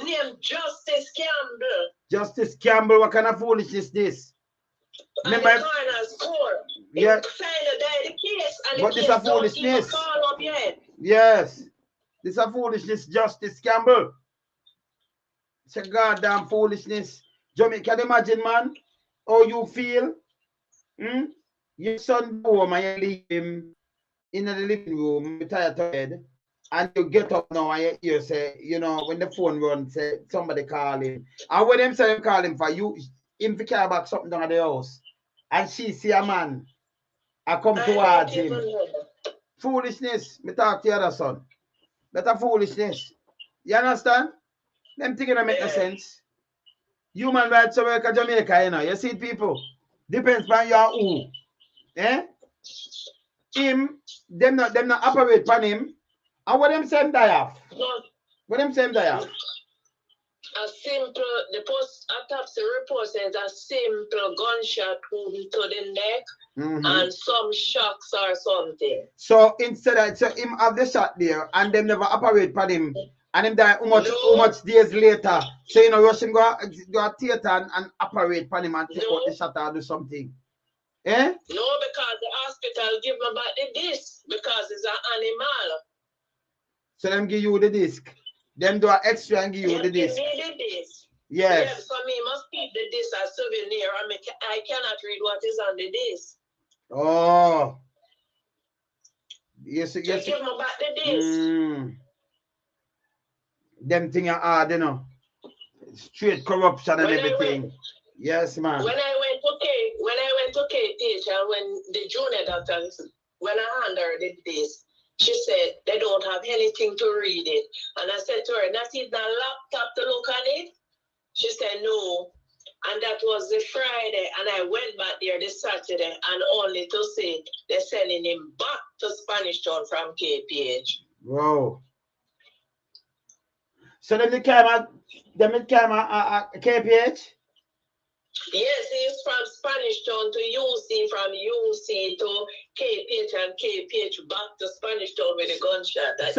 name Justice Campbell. Justice Campbell, what kind of foolishness is this? And remember, the coroner's court. Yeah. The case, and but the this case a foolishness. don't even call up yet. Yes. This a foolishness, Justice Campbell. It's a goddamn foolishness. Jamie, can you imagine, man, how you feel? Your son go home and you leave him in the living room, tired, and you get up now and you say, you know, when the phone runs, say somebody call him. And when them say call him for you, him to care about something down at the house. And she see a man, I come towards him. Foolishness. Me talk to your other son. That's a foolishness. You understand? Them things don't make no sense. Human rights work at Jamaica, you know. You see people. Depends on your who. Eh? Him, them not operate on him. And what them send die off? What them send die off? A simple, the autopsy report says a simple gunshot wound to the neck and some shocks or something. So instead of him have the shot there and them never operate on him and him die how much days later. So you know rush him go to theater and operate on him and take out the shot or do something. Eh? No, because the hospital give him back the disc because it's an animal. So them give you the disc. Them do an extra and give you the disc. Yes. Yeah, so me must keep the disc as souvenir. I cannot read what is on the disc. Oh. Yes. Give me back the disc. Them thing are hard, you know. Straight corruption and everything. Yes, man. When I went to KPH and when the junior doctors, when I handed her the disc, she said they don't have anything to read it. And I said to her, not even a laptop to look at it? She said no. And that was the Friday. And I went back there this Saturday and only to say they're sending him back to Spanish Town from KPH. Whoa. So them came at KPH? Yes, he's from Spanish Town to UC, from UC to KPH, and KPH back to Spanish Town with a gunshot.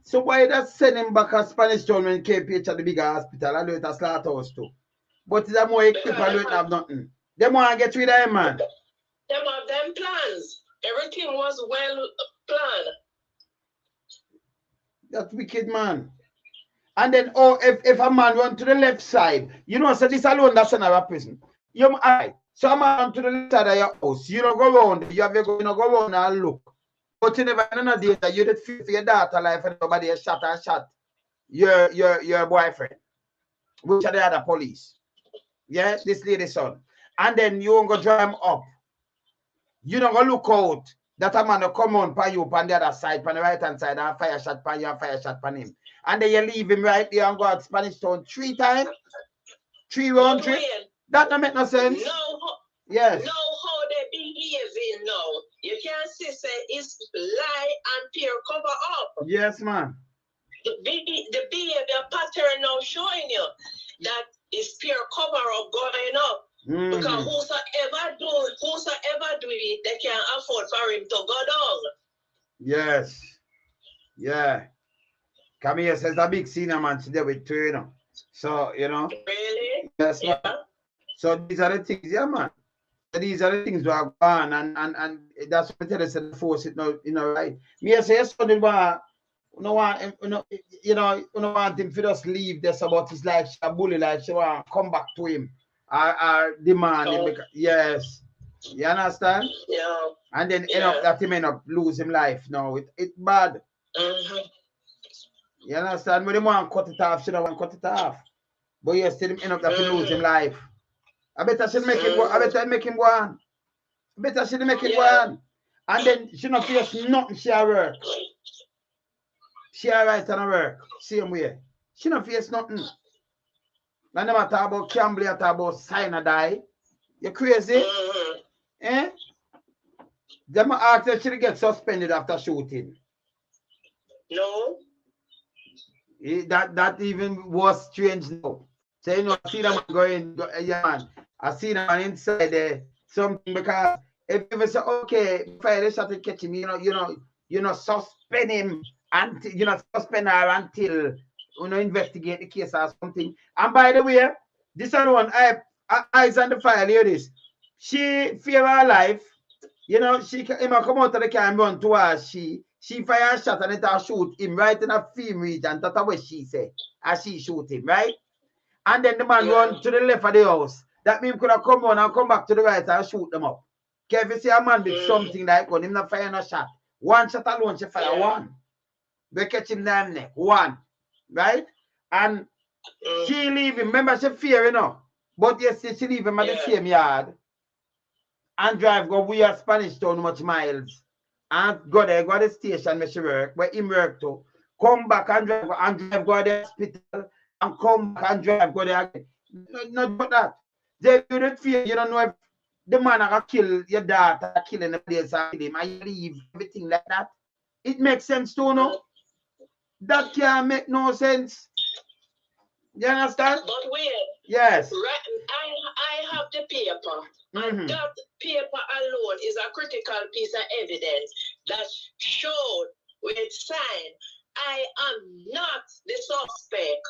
So why that send him back to Spanish Town when KPH at the bigger hospital? I know it's a slaughterhouse too. But it's a more equipped and don't have nothing. They want to get rid of him, man. Them have them plans. Everything was well planned. That's wicked, man. And then, if a man run to the left side, you know, so this alone, that's another prison. So a man run to the left side of your house, you don't go around, you go around and look. But you never know that you did feel for your daughter life and nobody has shot your boyfriend. Which are the other police. Yeah, this lady's son. And then you won't go drive him up. You don't go look out that a man will come on by you on the other side, on the right hand side, and fire shot by you and fire shot by him. And then you leave him right there and go out Spanish Town 3 times. 3 round trip. That don't make no sense. No. Yes. Know how they behaving now. You can't say it's lie and peer cover up. Yes, man. The behavior pattern now showing you that is peer cover up going up. Because whosoever do it, they can't afford for him to go down. Yes. Yeah. Come here says a big senior man today with two, you know. So, you know. Really? Yes, man. Yeah. So these are the things, yeah, man. These are the things that are gone, and that's what I tell us the force it no, you know, right? Me I say yes, so no want him, you know, want him to just leave this about it's like she a bully, like she want to come back to him or demand him because, yes. You understand? Yeah. And then end up that he may not lose him life now. It bad. You understand? When they want to cut it off, she don't want to cut it off. But you still end up that he lose him life. I better should make him go. I better make him go on. I better should make him go on. And then she not face nothing. She a work. She a right on her work. Same way. She not face nothing. And no matter about Campbell, you talk about sign or die. You crazy? Eh? Them ask her she get suspended after shooting. No. That even was strange now. So you know, I see them going, yeah, man. I see them inside there something because if you say okay, fire shot to catch him, you know, suspend him until suspend her until investigate the case or something. And by the way, this one eyes on the file, hear this. She fear her life, she can come out of the car and run to her. She fire a shot and it shoot him right in a film region. That's what she said. As she shoot him, right? And then the man run to the left of the house. That means could have come on and come back to the right and shoot them up. Okay, if you see a man with something like one, him not fire no shot. One shot alone, she fire one. We catch him down neck. One. Right? And she leave him. Remember, she fear, But yes, she leave him at the same yard. And drive go we are Spanish town much miles. And go there, go to the station where she work, where him work to. Come back and drive go to the hospital. And come back and drive go there again. Not but that. They you don't fear, you don't know if the man gonna kill your daughter, killing the place and him, and you leave everything like that. It makes sense to know. That can't make no sense. You understand? But wait. Yes. I have the paper. And that paper alone is a critical piece of evidence that showed with sign I am not the suspect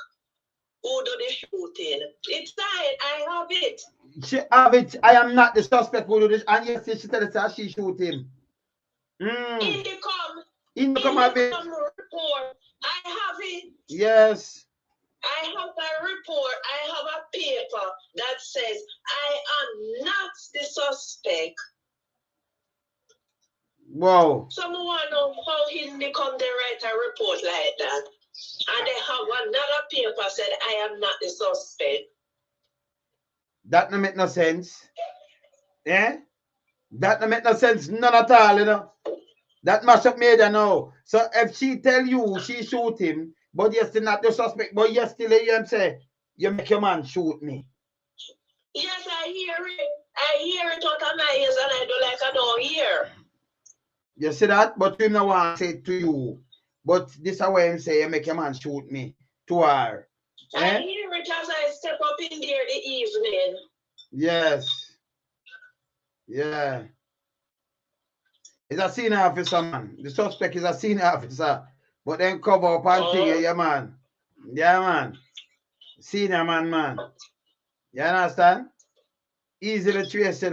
who do the shooting. It's signed. I have it. She have it. I am not the suspect who do this. And yes, she tell us that she shoot him. In the report, I have it. Yes. I have a report. I have a paper that says I am not the suspect. Wow. Someone know how he become the write a report like that. And they have another paper said I am not the suspect. That don't make no sense. Yeah? That don't make no sense. None at all, That mash up made her know. So if she tell you she shoot him, but you're still not the suspect, but you still hear him say, you make your man shoot me. Yes, I hear it. I hear it out of my ears and I do like I don't hear. You see that? But him no want to say it to you. But this is why him say, you make your man shoot me to her. I hear it as I step up in there the evening. Yes. Yeah. He's a senior officer, man. The suspect is a senior officer. But then cover up and thing, yeah, man. Yeah, man. Senior man. You understand? Easily trace,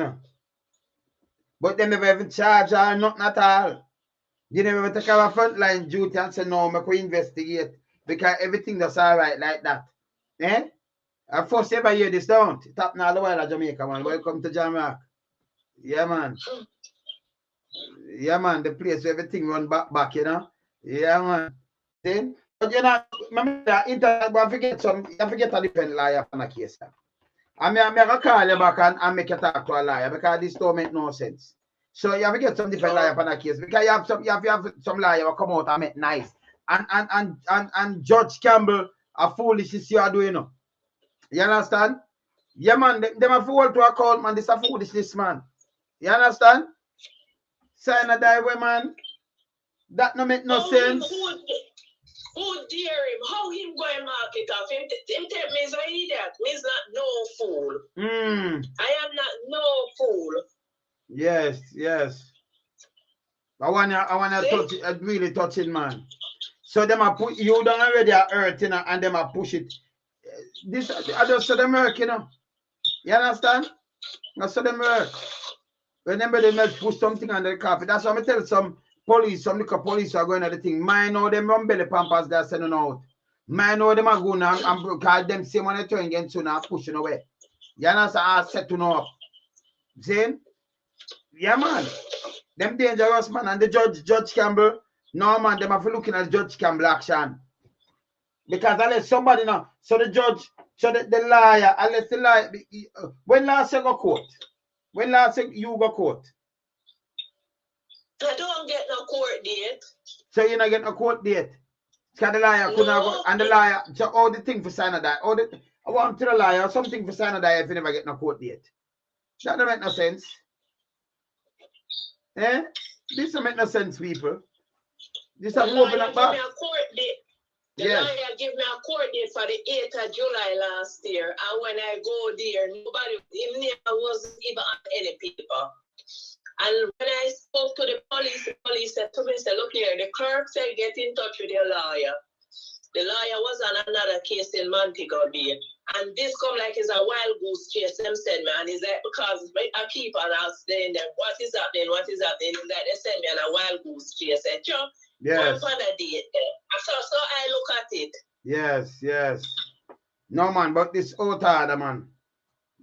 But they never even charge her nothing at all. You never take our frontline duty and say, no, make we investigate. Because everything that's all right like that. Eh? And first ever hear this, don't it? Happen all the while at Jamaica, man. Welcome to Jamaica. Yeah, man. Yeah, man. The place where everything run back, Yeah, man. Then, but remember that internet, but you forget a different liar on a case. I'm gonna call you back and make you talk to a liar because this don't make no sense. So you have to get some different liar on a case because you have some liar who come out and make nice. And Judge Campbell a foolishness you are doing. You understand? Yeah, man, them have to hold to account, man. This is a foolishness, man. You understand? Sign a die way, man. That no make no sense. Who dare him? How him go and mark it off? Him tell me is an idiot. Me is not no fool. I Yes, yes. I wanna See? touch it, really touching, man. So them a put you down already at earth, you know, and them a push it. This I just saw them work, you know. You understand? I saw them work. Remember they must push something on the carpet. That's why I tell some police, some little police are going at the thing. Mine know them run belly pampers they're sending out. Mine know them are going and call them same when they turn again soon and pushing away. You understand? I set to know up. See? Yeah, man. Them dangerous, man. And the Judge Campbell, no, man, them have to looking at Judge Campbell action. Because unless somebody now, so the judge, so the liar, unless the liar, when last you go court? When last you go court? I don't get no court date. So you not get no court date? Because the liar couldn't go, and the liar, so all the thing for sign of that, all the, I want to the liar, something for sign of that if you never get no court date. That don't make no sense. Eh? This don't make no sense, people. This have open up back. The lawyer gave me a court date for the 8th of July last year. And when I go there, nobody, him name wasn't even on any paper. And when I spoke to the police said to me, look here, the clerk said get in touch with your lawyer. The lawyer was on another case in Montego Bay. And this come like it's a wild goose chase, them said me. And it's like, because I keep on asking them, what is happening? It's like they send me on a wild goose chase. I said, Joe, yes. So I look at it. Yes, yes. No, man, but this out harder, man.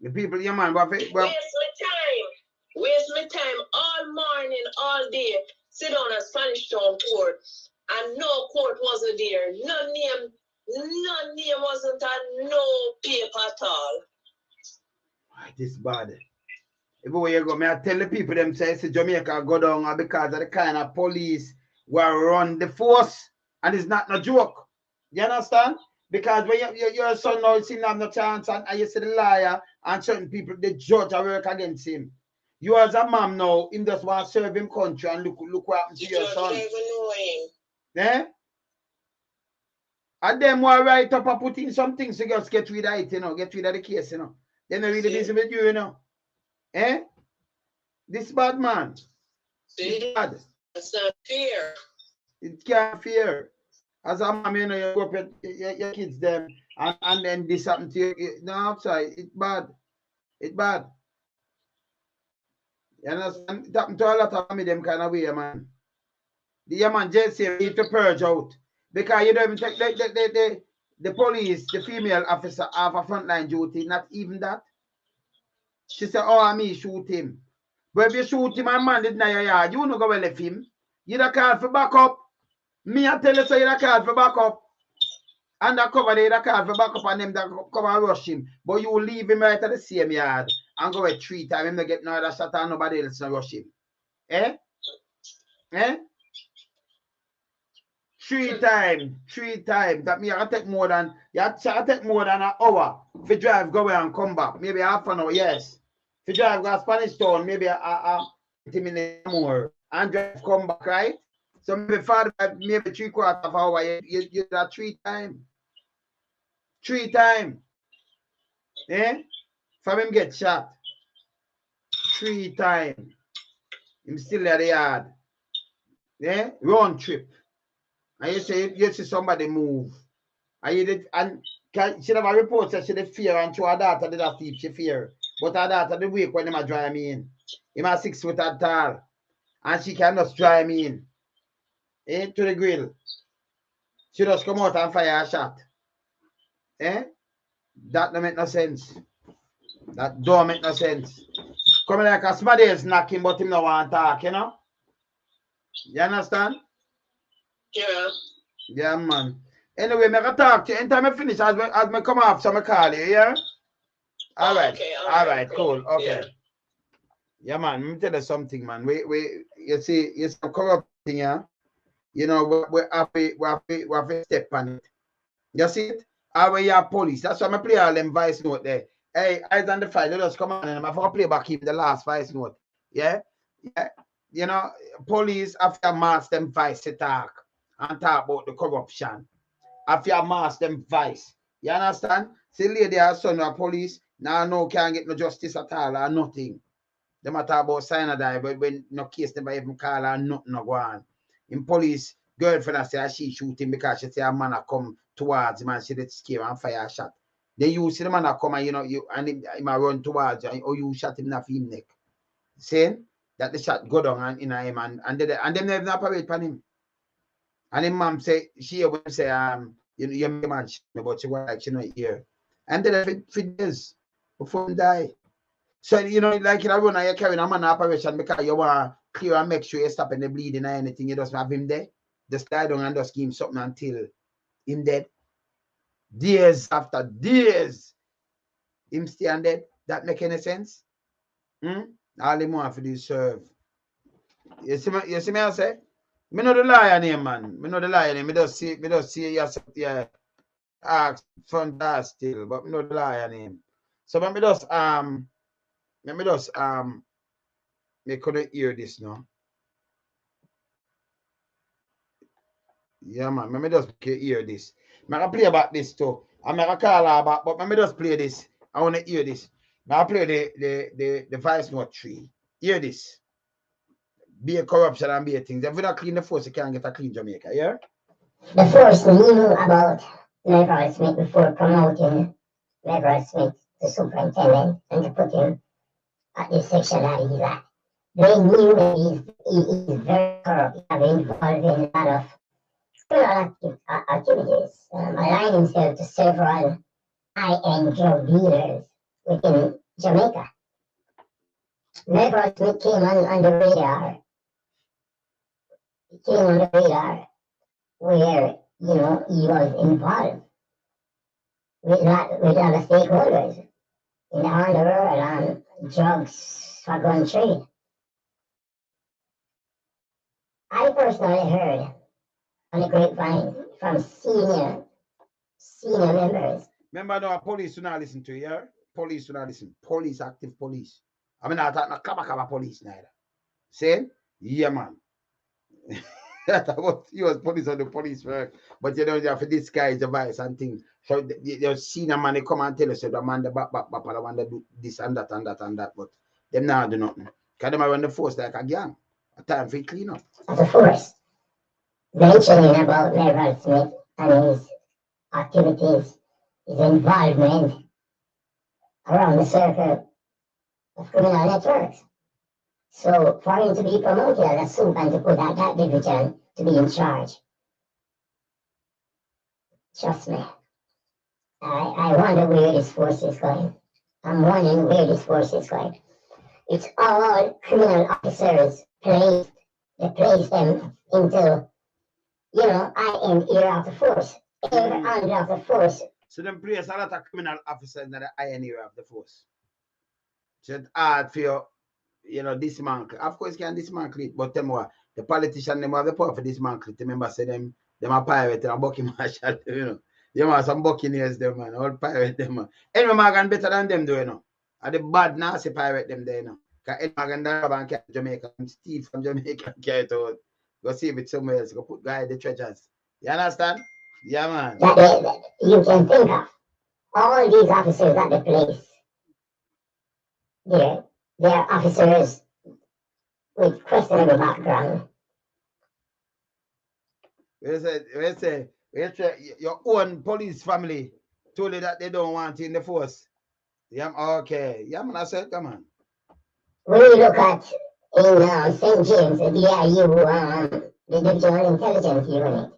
The people, yeah, man, waste my time all morning, all day. Sit on a Spanish Town court, and no court wasn't there. No name wasn't on no paper at all. This bad. Everywhere you go, may I tell the people them say Jamaica go down because of the kind of police who run the force, and it's not no joke. You understand? Because when your son now seem to have no chance, and you see the liar and certain people, the judge are work against him. You as a mom now, him just want to serve him country and look what happened to your son. Don't even know him. Eh? And them will write up and put in some things to just get rid of it, you know, get rid of the case, you know. They're not really busy with you, you know. Eh? This bad man. See? Bad. That's not fair. It can't fear. As a mom, you know, you go up your kids them and then this happen to you. No, outside. It's bad. It's bad. You understand? It happened to a lot of me them kind of way, man. The man JCF need to purge out. Because you don't even take the police, the female officer have a frontline duty, not even that. She said, oh, me shoot him. But if you shoot him and man did not your yard, you don't go well left him. You don't call for backup. Me, I tell you, so you don't call for backup. Undercover, they don't call for backup and them that come and rush him. But you leave him right at the same yard and go away 3 times. Him to get no other shot and nobody else to rush him. Eh? Eh? 3 times. 3 times. That means I take more than an hour if drive go away and come back. Maybe half an hour, yes. If you drive go to Spanish Town, maybe 20 minutes more and drive come back, right? So maybe 45, maybe 3/4 of an hour. You do that 3 times. 3 times. Eh? For him get shot. 3 times. Him still at the yard. Eh? Round trip. And you see somebody move. And you did, and she have a report that she did fear and to her daughter did a thief, she fear. But her daughter did wake when him drive me in. Him a 6 foot tall. And she cannot drive me in. Eh? To the grill. She just come out and fire a shot. Eh? That don't make no sense. That don't make no sense. Coming like a somebody is knocking, but him no want to talk, you know? You understand? Yeah. Yeah, man. Anyway, I can talk to you. Anytime I finish, as I come off, so I call you, yeah? All right. Okay, all right, cool. Okay. Yeah. Yeah, man. Let me tell you something, man. You see, it's a corrupt thing, yeah? You know, we have to step on it. You see it? Our your police. That's why I play all them voice note there. Hey, eyes on the file. Let us come on and I'm going to play back him the last voice note. Yeah? Yeah. You know, police after mass them voice to talk and talk about the corruption. After mass them voice. You understand? See lady her son or police now no can't get no justice at all or nothing. Them a talk about cyanide, but when no case never even call her nothing no go on. In police, girlfriend I say she shoot him because she say a man a come towards him and she did scare and fire a shot. Then you see the man a come and him a run towards you or you shot him in the neck. Saying that the shot go down and in him and them never operate on him. And him mom say she will say you man but she was like she not here. And then for days before he die. So like you run and you're carrying a man operation because you want to clear and make sure you stop the bleeding or anything, you just have him there. Just lie down and just give him something until him dead. Days after days, him still dead. That make any sense? All him want for this serve. You see me I say? Me know the liar name, man. Me know the liar name. Me just see yourself yeah. Ask front door still, but me know the liar name. So let me just me couldn't hear this now. Yeah, man. Let me just hear this. I'm gonna play about this too. I'm gonna call her about, but let me just play this. I wanna hear this. I'll play the voice note 3. Hear this. Be a corruption and be a thing. If we don't clean the force, you can't get a clean Jamaica, yeah? The force knew about Leroy Smith before promoting Leroy Smith to superintendent and to put him at the section that he's at. They knew that he's very corrupt, involved in a lot of criminal activities, aligning himself to several high-end drug dealers within Jamaica. Leroy Smith came on the radar. He came on the radar where, he was involved with a lot of stakeholders in the underworld on drugs for gun trade. I personally heard on the grapevine from senior members. Remember now, police do not listen to you, yeah? Police do not listen. Police, active police. I mean, I thought no kaba police neither. Saying, yeah, man. He was police on the police work, but you have to disguise the voice and things. So you see a man, they come and tell us, the man, the back, I want to do this and that, but them now do nothing. Because them run the force like a gang. A time for clean up. As a force, mentioning about Leroy Smith and his activities, his involvement around the circle of criminal networks. So for him to be promoted as a soup and to put that division to be in charge, trust me, I wonder where this force is going. I'm wondering where this force is going. It's all criminal officers placed. They place them into, high-end area of the force, every angle of the force. So them place a lot of criminal officers in the high-end area of the force. So it's hard for you, dismantle. Of course, you can dismantle it, but them what the politicians them have the power for dismantle it. Remember, say them are pirate and bucky marshal, You have some buccaneers them, man. All pirate them, man. Any Morgan better than them, do And the bad nasty pirate them there, Because Ed Morgan rob and carry Jamaica and steal from Jamaica and carry it out. Go save it somewhere else. Go put guy the treasures. You understand? Yeah, man. That you can think of all these officers at the place. They're officers with questionable background. We say, your own police family told you that they don't want you in the force. Yeah, okay. Yeah, man, I said, come on. When you look at in St. James, the DIU, the Divisional Intelligence Unit,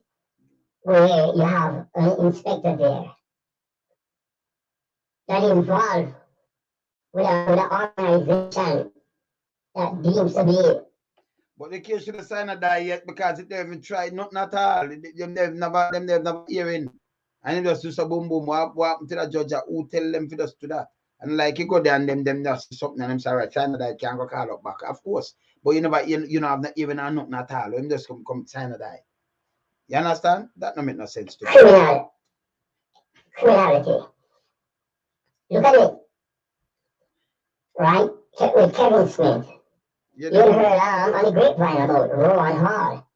where you have an inspector there that involved with an organization that deems to be. But the case should have signed a die yet because it never tried nothing at all. Them never hearing. And it just do so boom. What happened to the judge who tell them for just do that? And like you go there and them just something and them say, right, China die can't go call up back. Of course. But you never have not even nothing at all. Them just come sign a die. You understand? That don't make no sense to me. Criminality. Look at it. Right? With Kevin Smith. You heard on the grapevine about Rowan Hall.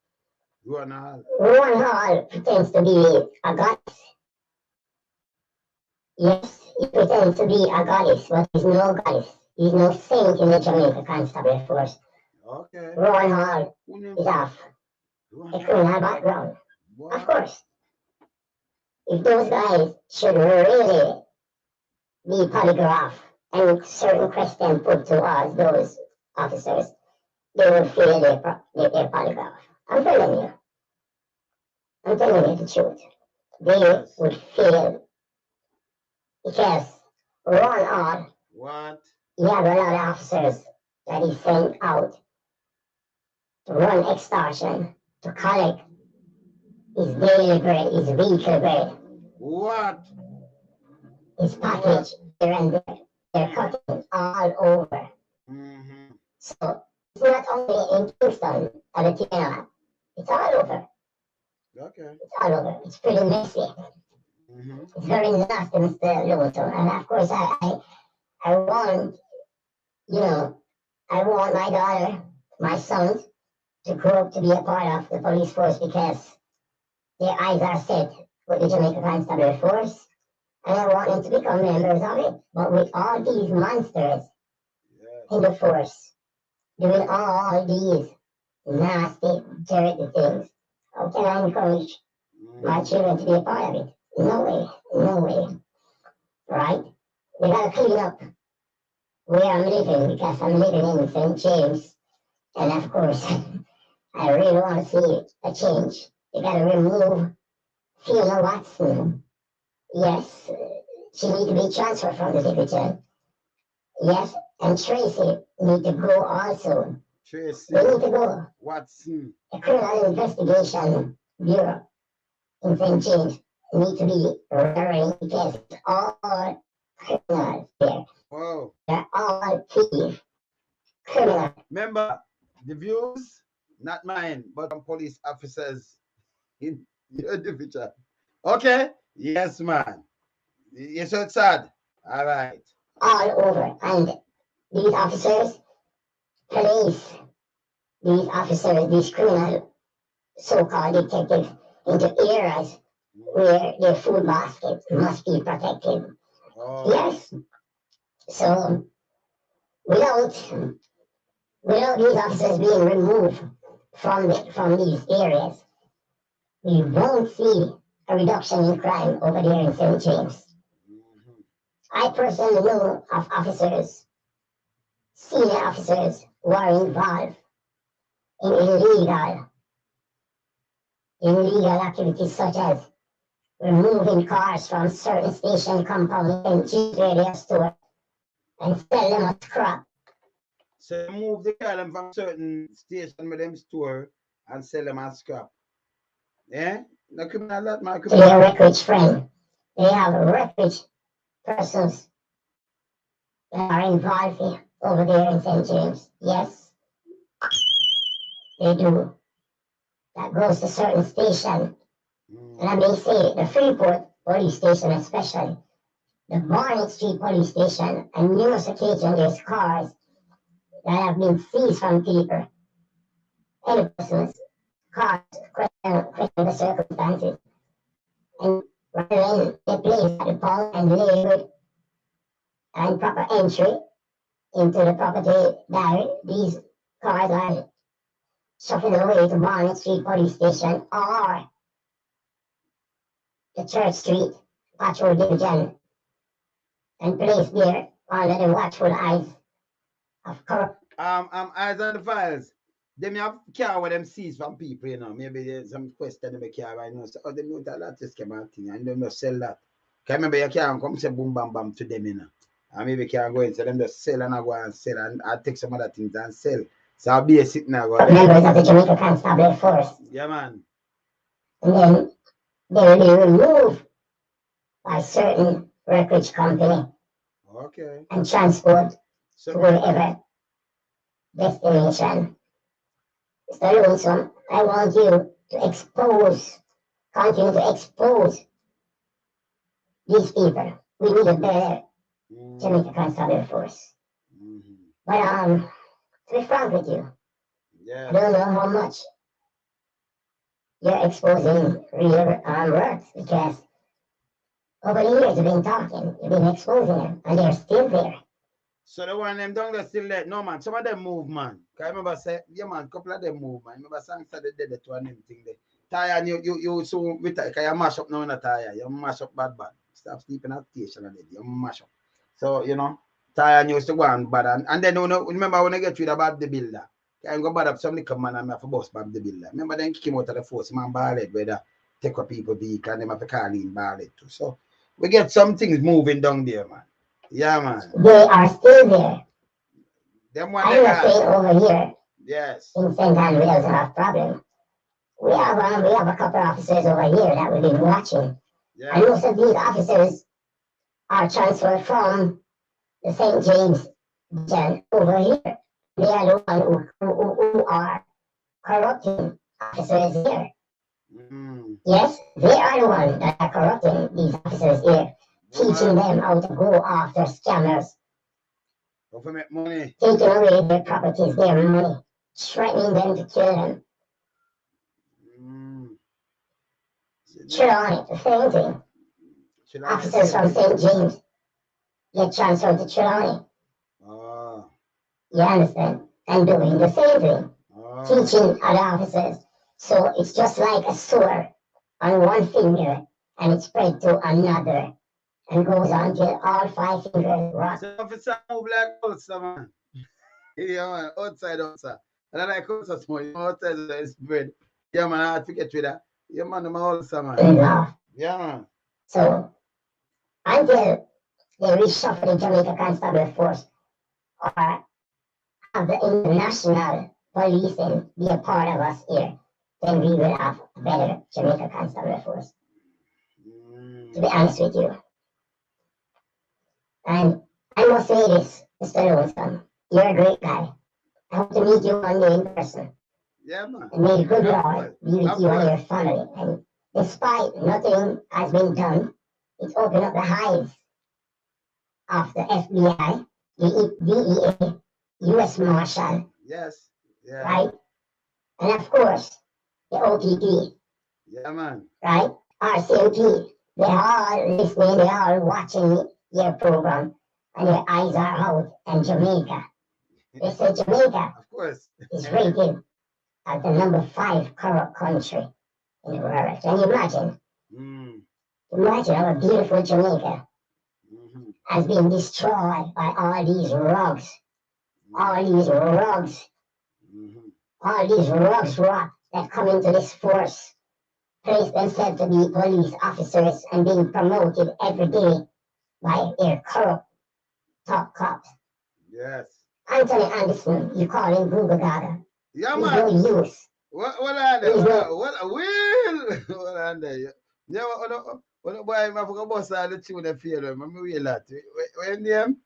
Rowan Hall pretends to be a goddess. Yes, he pretends to be a goddess, but he's no goddess. He's no saint in the Jamaica Constabulary Force. Okay. Ron Hall Who named is off Ron a Hall? criminal background. What? Of course, if those guys should really be polygraphed and certain questions put to us, those officers, they will fail their polygraph. I'm telling you. I'm telling you the truth. They Yes. would fail because Ron Hall, What? he had a lot of officers that he sent out to run extortion, to collect his daily bread, his weekly bread, What? his package here and there. They're cutting all over. Mm-hmm. So it's not only in Kingston or the TNR, it's all over. Okay. It's all over. It's pretty messy. Mm-hmm. It's very nasty, Mr. Lewington. And of course, I want, I want my daughter, my sons, to grow up to be a part of the police force because their eyes are set with the Jamaica Constabulary Force, and I want them to become members of it. But with all these monsters Yes. in the force, doing all these nasty, dirty things, how can I encourage my children to be a part of it? No way, no way. Right? We gotta clean up where I'm living because I'm living in St. James, and of course, I really want to see a change. You gotta remove Fiona Watson. Yes, she needs to be transferred from the division. Yes, and Tracy need to go also. Tracy. They need to go. Watson. The Criminal Investigation Bureau in St. James need to be rearing because all criminals there. Oh. They're all thieves. Criminals. Remember, the views, not mine, but from police officers in your division. Okay? Yes, man. Yes, so it's sad. All right. All over. And these officers, police, these officers, these criminal so-called detectives into areas where their food baskets must be protected. Oh. Yes. So without these officers being removed from these areas, we won't see a reduction in crime over there in St. James. Mhm. I personally know of officers, senior officers, who are involved in illegal activities such as removing cars from certain station compounds and James radio store and sell them as scrap. So they move the column from certain station with them store and sell them as scrap. Yeah? No criminal that man To their criminal. wreckage friend. They have wreckage persons that are involved here, over there in St. James. Yes, they do. That goes to certain station. And I may say the Freeport police station especially. The Barnett Street police station, and numerous occasions there's cars that have been seized from people. Any persons, cars, question the circumstances. And rather than they place at the pole and labeled and proper entry into the property diary, these cars are shuffled away to Barnett Street police station or the Church Street patrol division and placed there under the watchful eyes of corrupt. Eyes on the files. Them have car with them seize from people, you know. Maybe there's some question they care right now. So, oh, they know that just came out thing and they must sell that. Can remember you can't come say boom bam bam to them, you know. And maybe can't go in, so them just sell and I go and sell and I take some other things and sell. So I'll be a sitting now. Members of the Jamaica Constabulary Force. Yeah, man. And then they will be removed by certain wreckage company Okay. and transport to So wherever destination. Mr. Lewinson, I want you to continue to expose these people. We need a better Jamaica Constabulary Force. But to be frank with you, yeah. I don't know how much you're exposing real works because over the years you've been talking, you've been exposing them, and they're still there. So the one them down there still there. No man, some of them move, man. Cause I remember say, yeah man, couple of them move, man. I remember songs that they did to one them thing there. Tire you so with cause you mash up now in a tire. You mash up bad. Stop sleeping at station and you mash up. So you know, tire used to go on bad and then you know, remember when I get rid of Bob the Builder. I go bad up some little man and I have to bust Bob the Builder. Remember then kick him out of the force, man ballad where they take up people vehicle and them have to call in ballad too. So we get some things moving down there, man. Yeah, man. They are still there. Them one I'm not saying over here yes. in St. Anne we doesn't have problem. We have a couple of officers over here that we've been watching. Yeah. And most of these officers are transferred from the St. James region over here. They are the ones who are corrupting officers here. Mm. Yes, they are the ones that are corrupting these officers here, teaching them how to go after scammers, How to make money. taking away their properties, their money, threatening them to kill them. Mm. Trelawney, the same thing. Officers from St. James get transferred to Trelawney. Ah. You understand? And doing the same thing, Ah. teaching other officers. So it's just like a sore on one finger and it spread to another and goes on till all 5 fingers rot. So officer move like outside, man. Yeah, man, outside. And I like outside small, you know, outside is spread. Yeah, man, I have to get rid of that. Yeah, man, I'm outside, man. Yeah, man. So until they reshuffle the Jamaica Constabulary Force or have the international policing be a part of us here, then we will have a better Jamaica Constabulary Force. To be honest with you. And I must say this, Mr. Lonesome, you're a great guy. I hope to meet you one day in person. Yeah, man. And may the good Lord be with you and your family. And despite nothing has been done, it's opened up the hives of the FBI, the DEA, US Marshal. Yes. Yeah. Right? And of course, the OPP. Yeah, man. Right? RCMP. They're all listening, they're all watching your program, and their eyes are out. And Jamaica. They say Jamaica Of course. is rated as the number 5 corrupt country in the world. Can you imagine? Imagine our beautiful Jamaica has been destroyed by all these rugs. All these rugs. All these rugs rot that come into this force, place themselves to be police officers and being promoted every day by their corrupt top cops. Yes. Anthony Anderson, you call him Google Gaga. Yeah, He's man. no use. What are they? What are they? Yeah, what boy, I forgot boss all the tune they feel them. I mean, that. When name?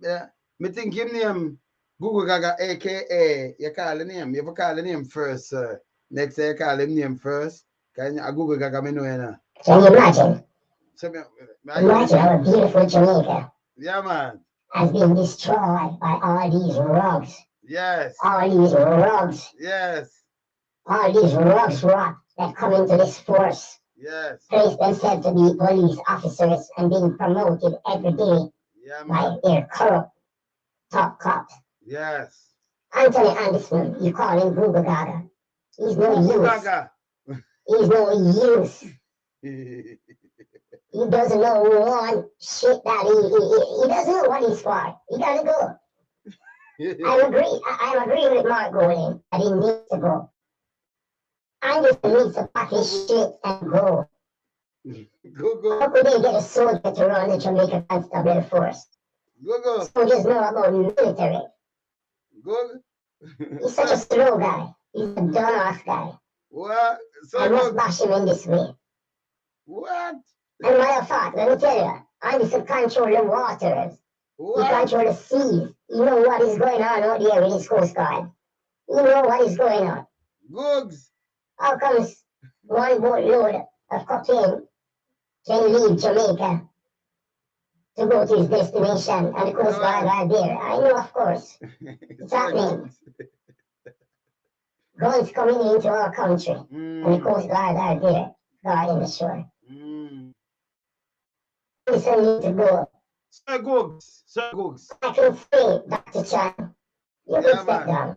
Yeah. Me think him name Google Gaga, aka you call the name. You ever call the name first, sir? Next day you call him name first. Can you Google Gaga me know you know? Can you imagine? So, Imagine our beautiful Jamaica yeah, man. has been destroyed by all these rugs. Yes. All these rugs. Yes. All these rugs rot that come into this force. Yes. Place themselves to be police officers and being promoted every day by their corrupt top cops. Yes. Anthony Anderson, you call him Google Gaga. He's no use. He's no use. He doesn't know one shit that he doesn't know what he's for. He gotta go. I agree with Mark Golding that he needs to go. Anderson needs to pack his shit and go. Go. How could they get a soldier to run the Jamaica Constabulary Force? Go. Soldiers know about military. Go. He's such a slow guy. He's a dumbass guy. What? I must bash him in this way. What? And matter of fact, let me tell you, Anderson control the waters. What? He control the seas. You know what is going on out there with his Coast Guard. You know what is going on. Googs. How comes one boatload of cocaine can leave Jamaica to go to his destination and the Coast Guard are there? I know, of course. It's happening. Guns coming into our country and the Coast Guard are there guarding the shore. Anderson needs to go. Sir Googs. Sir Googs. I feel free, Dr. Chan. You Yeah, can step man. down.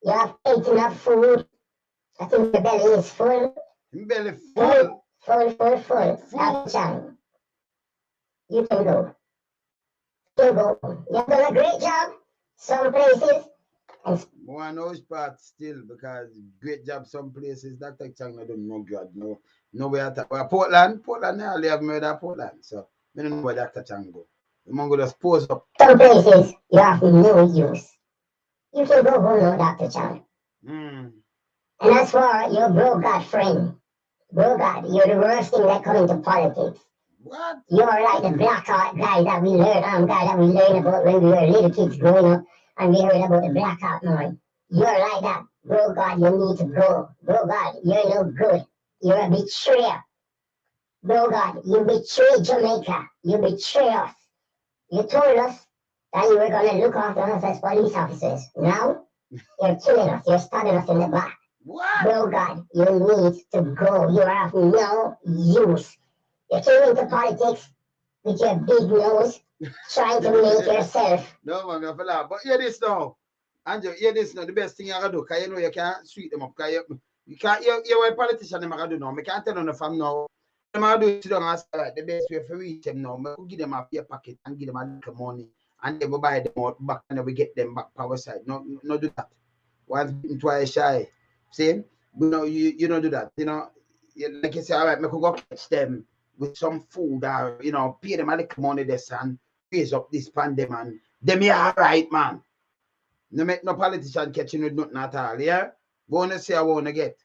You have ate enough food. I think your belly is full. Belly full. Full. Full. Dr. Chan. You can go. You go. You've done a great job. Some places. One knows part still because great job some places. Dr. Chang no don't know God. No where at Portland. Now I have murder Portland. So I don't know where Dr. Chang go. The Mongo just pose up. Some places you have no use. You can go home now, Dr. Chan. Mm. And as for your bro God friend, bro God, you're the worst thing that come into politics. What? You're like the black art guy that we learned about when we were little kids growing up, and we heard about the black art man. You're like that. Bro God, you need to go. Bro God, you're no good. You're a betrayer. Bro God, you betrayed Jamaica. You betrayed us. You told us that you were going to look after us as police officers. Now, you're killing us. You're stabbing us in the back. What? Bro God, you need to go. You are of no use. You came into politics with your big nose, trying to make yourself. No, man, I feel like, but hear this now. Andrew, hear this now. The best thing you can do, because you know you can't sweet them up. You can't, you're a politician, them can do now. I can't tell them from now. Them can do it down and say, right, the best way for reach them now, I give them a pay packet and give them a little money, and then we buy them out back and then we get them back power side. No do that. Once bitten, twice shy. See? But no, you don't do that. You know, like you say, all right, I could go catch them with some food or, you know, pay them a little money this and raise up this pandemic and them here all right, man. No make no politician catching with nothing at all, yeah? Wanna say I wanna get.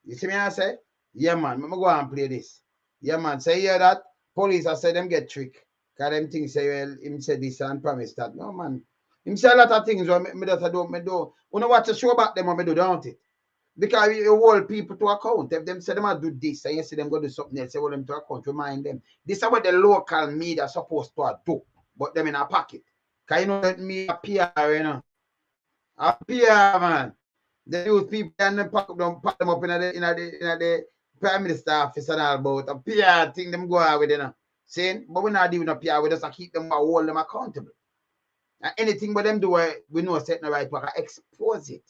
You see me I say? Yeah, man, I'm go and play this. Yeah, man, say hear that? Police I say them get trick. Cause them things say, well, him said this and promise that. No, man. Him say a lot of things what me that I do. When I watch a show about them, I do, don't it? Because you hold people to account. If them say them do this, and you see them go do something else, you hold them to account, remind them. This is what the local media supposed to do, but them in a pocket. Because you know that me a PR, you know. A PR, man. They use people and then pack them up in the Prime Minister office and all about a PR thing them go out with, you know. Saying, but we're not doing a PR, we just keep them and hold them accountable. And anything but them do, we know set the right work, expose it.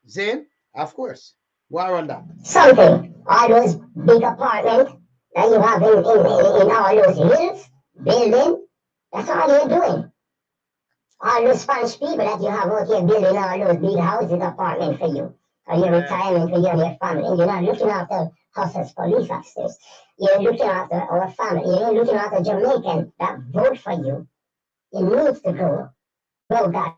Saying? Of course. Why on that? Something. All those big apartments that you have in all those hills, building, that's all you're doing. All those Spanish people that you have out here building all those big houses, apartments for you, or your retirement for you and your family. You're not looking after us as police officers. You're looking after our family. You're looking after Jamaicans that vote for you. You need to go. Go back.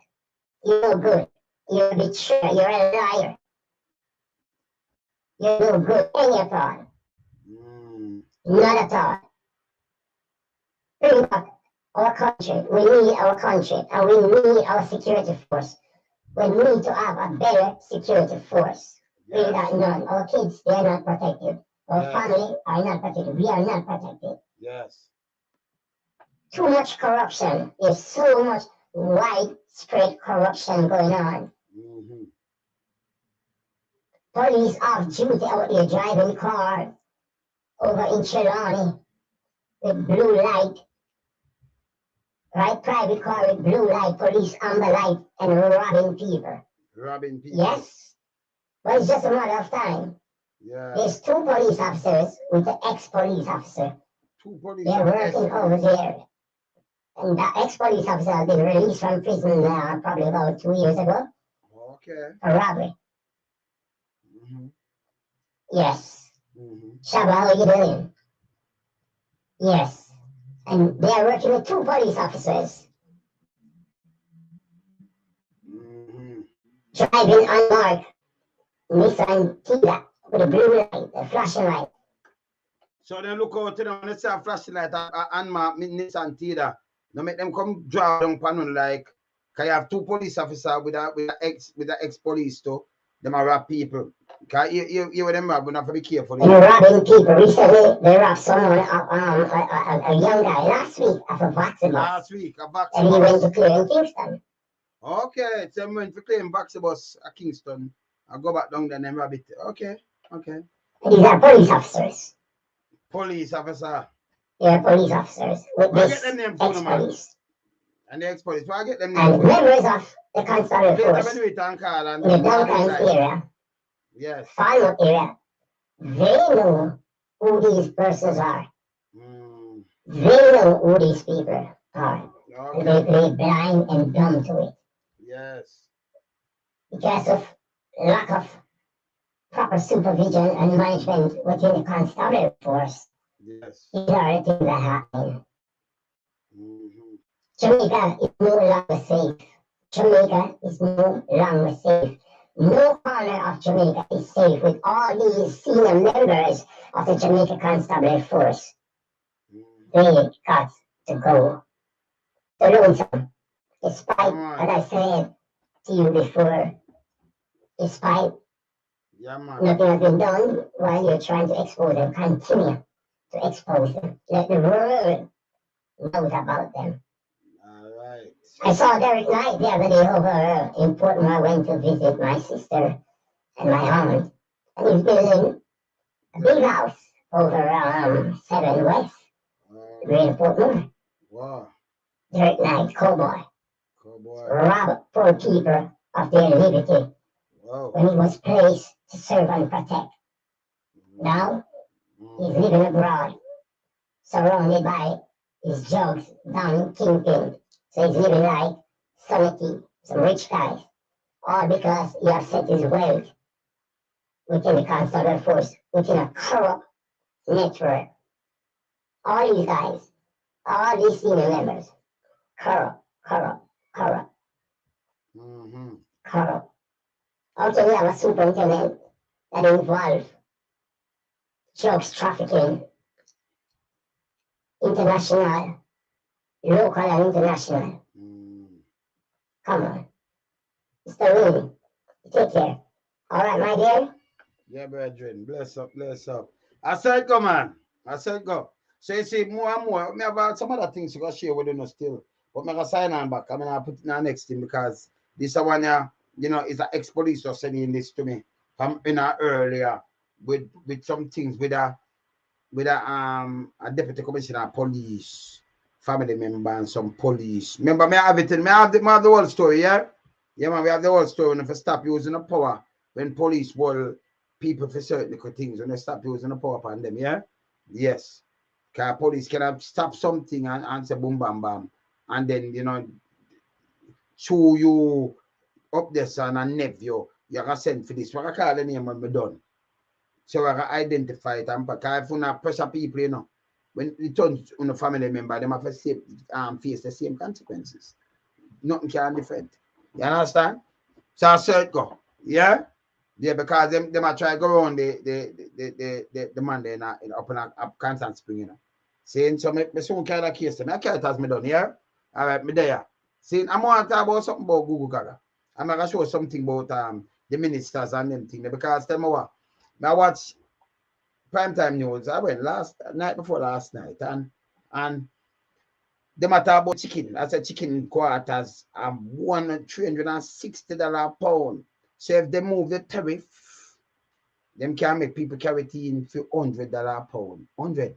You're no good. You're a betrayer. You're a liar. You're no good any at all. Not at all. Bring back our country. We need our country and we need our security force. We need to have a better security force. Bring that none. Our kids, they are not protected. Our family are not protected. We are not protected. Yes. Too much corruption. There's so much widespread corruption going on. Police off duty out there driving cars over in Trelawney with blue light. Right, private car with blue light, police amber light, and robbing people. Robbing people. Yes. Well, it's just a matter of time. Yeah. There's 2 police officers with the ex-police officer. 2 police They're working over there. And the ex-police officer has been released from prison probably about 2 years ago. Okay. For robbery. Yes. Shabba, how are you doing? Yes. And they're working with 2 police officers. Driving unmarked Nissan Tiga with a blue light, a flashing light. So they look out to them when they see a flashing light unmarked Nissan Tiga. They make them come draw down panel like, can you have 2 police officers with the ex-police too? Them are rob people. Cause you with them rob, we have to be careful. They're robbing people. Recently, they robbed someone, a young guy, last week, at a vaccine. Last week, a vaccine. And he went to clear in Kingston. Okay, so I went to claim vaccine bus at Kingston. I go back down there and rob it. Okay. These are police officers. Police officer. They're police officers with I this get them name for the man. ex-police. And the ex-police. Why I get them And name for members of the constabulary Later, force when we can call and in the downtown area, yes. Farnham area, they know who these persons are. Mm. They know who these people are. Okay. And they play blind and dumb to it. Yes. Because of lack of proper supervision and management within the constabulary force, Yes. these are the things that happen. Mm-hmm. Jamaica is no longer safe. Jamaica is no longer safe. No corner of Jamaica is safe with all these senior members of the Jamaica Constabulary Force. They got to go. So lonesome. Despite what I said to you before, despite nothing has been done while you're trying to expose them, continue to expose them. Let the world know about them. Alright. I saw Derek Knight the other day over in Portmore. I went to visit my sister and my aunt. And he's building a big house over 7 West, in Portmore. Wow. Derek Knight, cowboy. Cowboy. Robert, poor keeper of their liberty. Wow. When he was placed to serve and protect. Now, he's living abroad, surrounded by his jugs down Kingpin. So he's living like Sonny, some rich guys. All because he has set his wealth within the constabulary force, within a corrupt network. All these guys, all these senior members, corrupt. Mm-hmm. Corrupt. Also, we have a superintendent that involved drugs trafficking, international, local and international. Come on. Mr. Rooney, take care. All right, my dear? Yeah, brethren. Bless up, bless up. I said go, man. I said go. So you see, more and more, I have some other things to go share with you still. But I'm going to sign on back. I'm going to put it in the next thing because this one, is an ex-police was sending this to me from earlier with some things with a deputy commissioner of police, family member, and some police. Remember, me have it in, me have the whole story, yeah? Yeah, man, we have the whole story. When if you stop using the power, when police will people for certain things, when they stop using the power upon them, yeah? Yes. Because police can stop something and say boom, bam, bam. And then, show you up there, son and nephew, you can send for this. What I call the name when we're done. So I can identify it and because if you not pressure people, when it turns on a family member, they have to face the same consequences. Nothing can defend. You understand? So I said go. Yeah? Yeah, because them might try to go around the man there up in a constant spring, Saying so me soon carry that case. I carry it as me done, yeah? All right, me there. Saying I'm going to talk about something about Google Gaga. I'm going to show something about the ministers and them things because tell me what. I watch primetime news. I went night before last night and they matter about chicken. I said chicken quarters $360 a pound. So if they move the tariff, them can make people carry it in for $100 a pound. 100.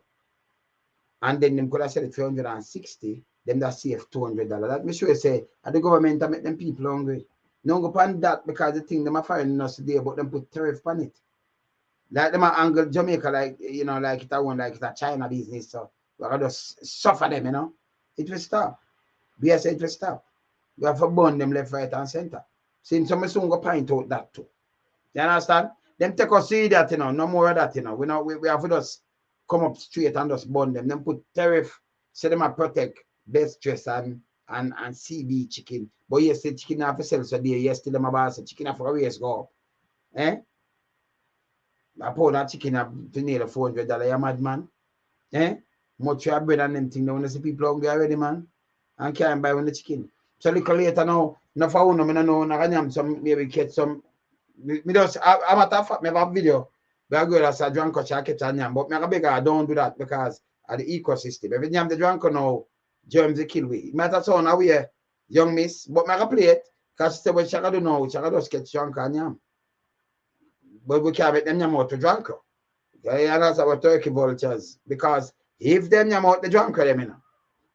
And then them could have said it for 160, them that save $200. That me sure say the government make them people hungry. No go on that because the thing them are finding us today, but them put tariff on it. Like them are angle Jamaica like like it's a China business. So we gotta just suffer them, It will stop. Yes, it will stop. We have to burn them left, right, and center. Since some soon go point out that too. You understand? Them take us see that, no more of that, We have to just come up straight and just burn them. Them put tariff, so them are protect best dress and CB chicken. But yes, the chicken have to sell so there. Yes, still them about say chicken have to raise go up. I pour that chicken up to near $400. You mad man? Much your bread and them thing. They want to see people hungry already, man. And can't buy one the chicken. So little later now, no for one, I know I can some maybe get some. Me just I'm at a fact, me have a video. We are going as a drunk or catch and yam, but me beg I don't do that because of the ecosystem. Every time the drunk now, germs they kill we. Matter so now we young miss, but me play it because she said what she can do now, she can just get drunk and yam. But we can't make them yam out to drunk. Yeah, that's our turkey vultures because If them yam out the drunk of them, you know.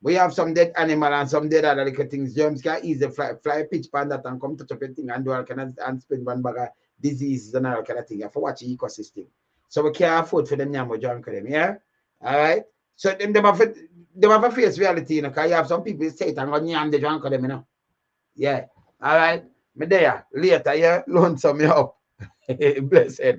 We have some dead animal and some dead other little things. Germs can easily fly pitch pan that and come touch up a thing and do all kind of and spin one bag of diseases and all kind of thing. You have to watch the ecosystem. So we can't afford for them yam with drunk of them, yeah? All right. So them have a face reality, you know, because you have some people say it and go yam the drunk of them, you know. Yeah. All right. Me there later, yeah, loan some me up. Blessed.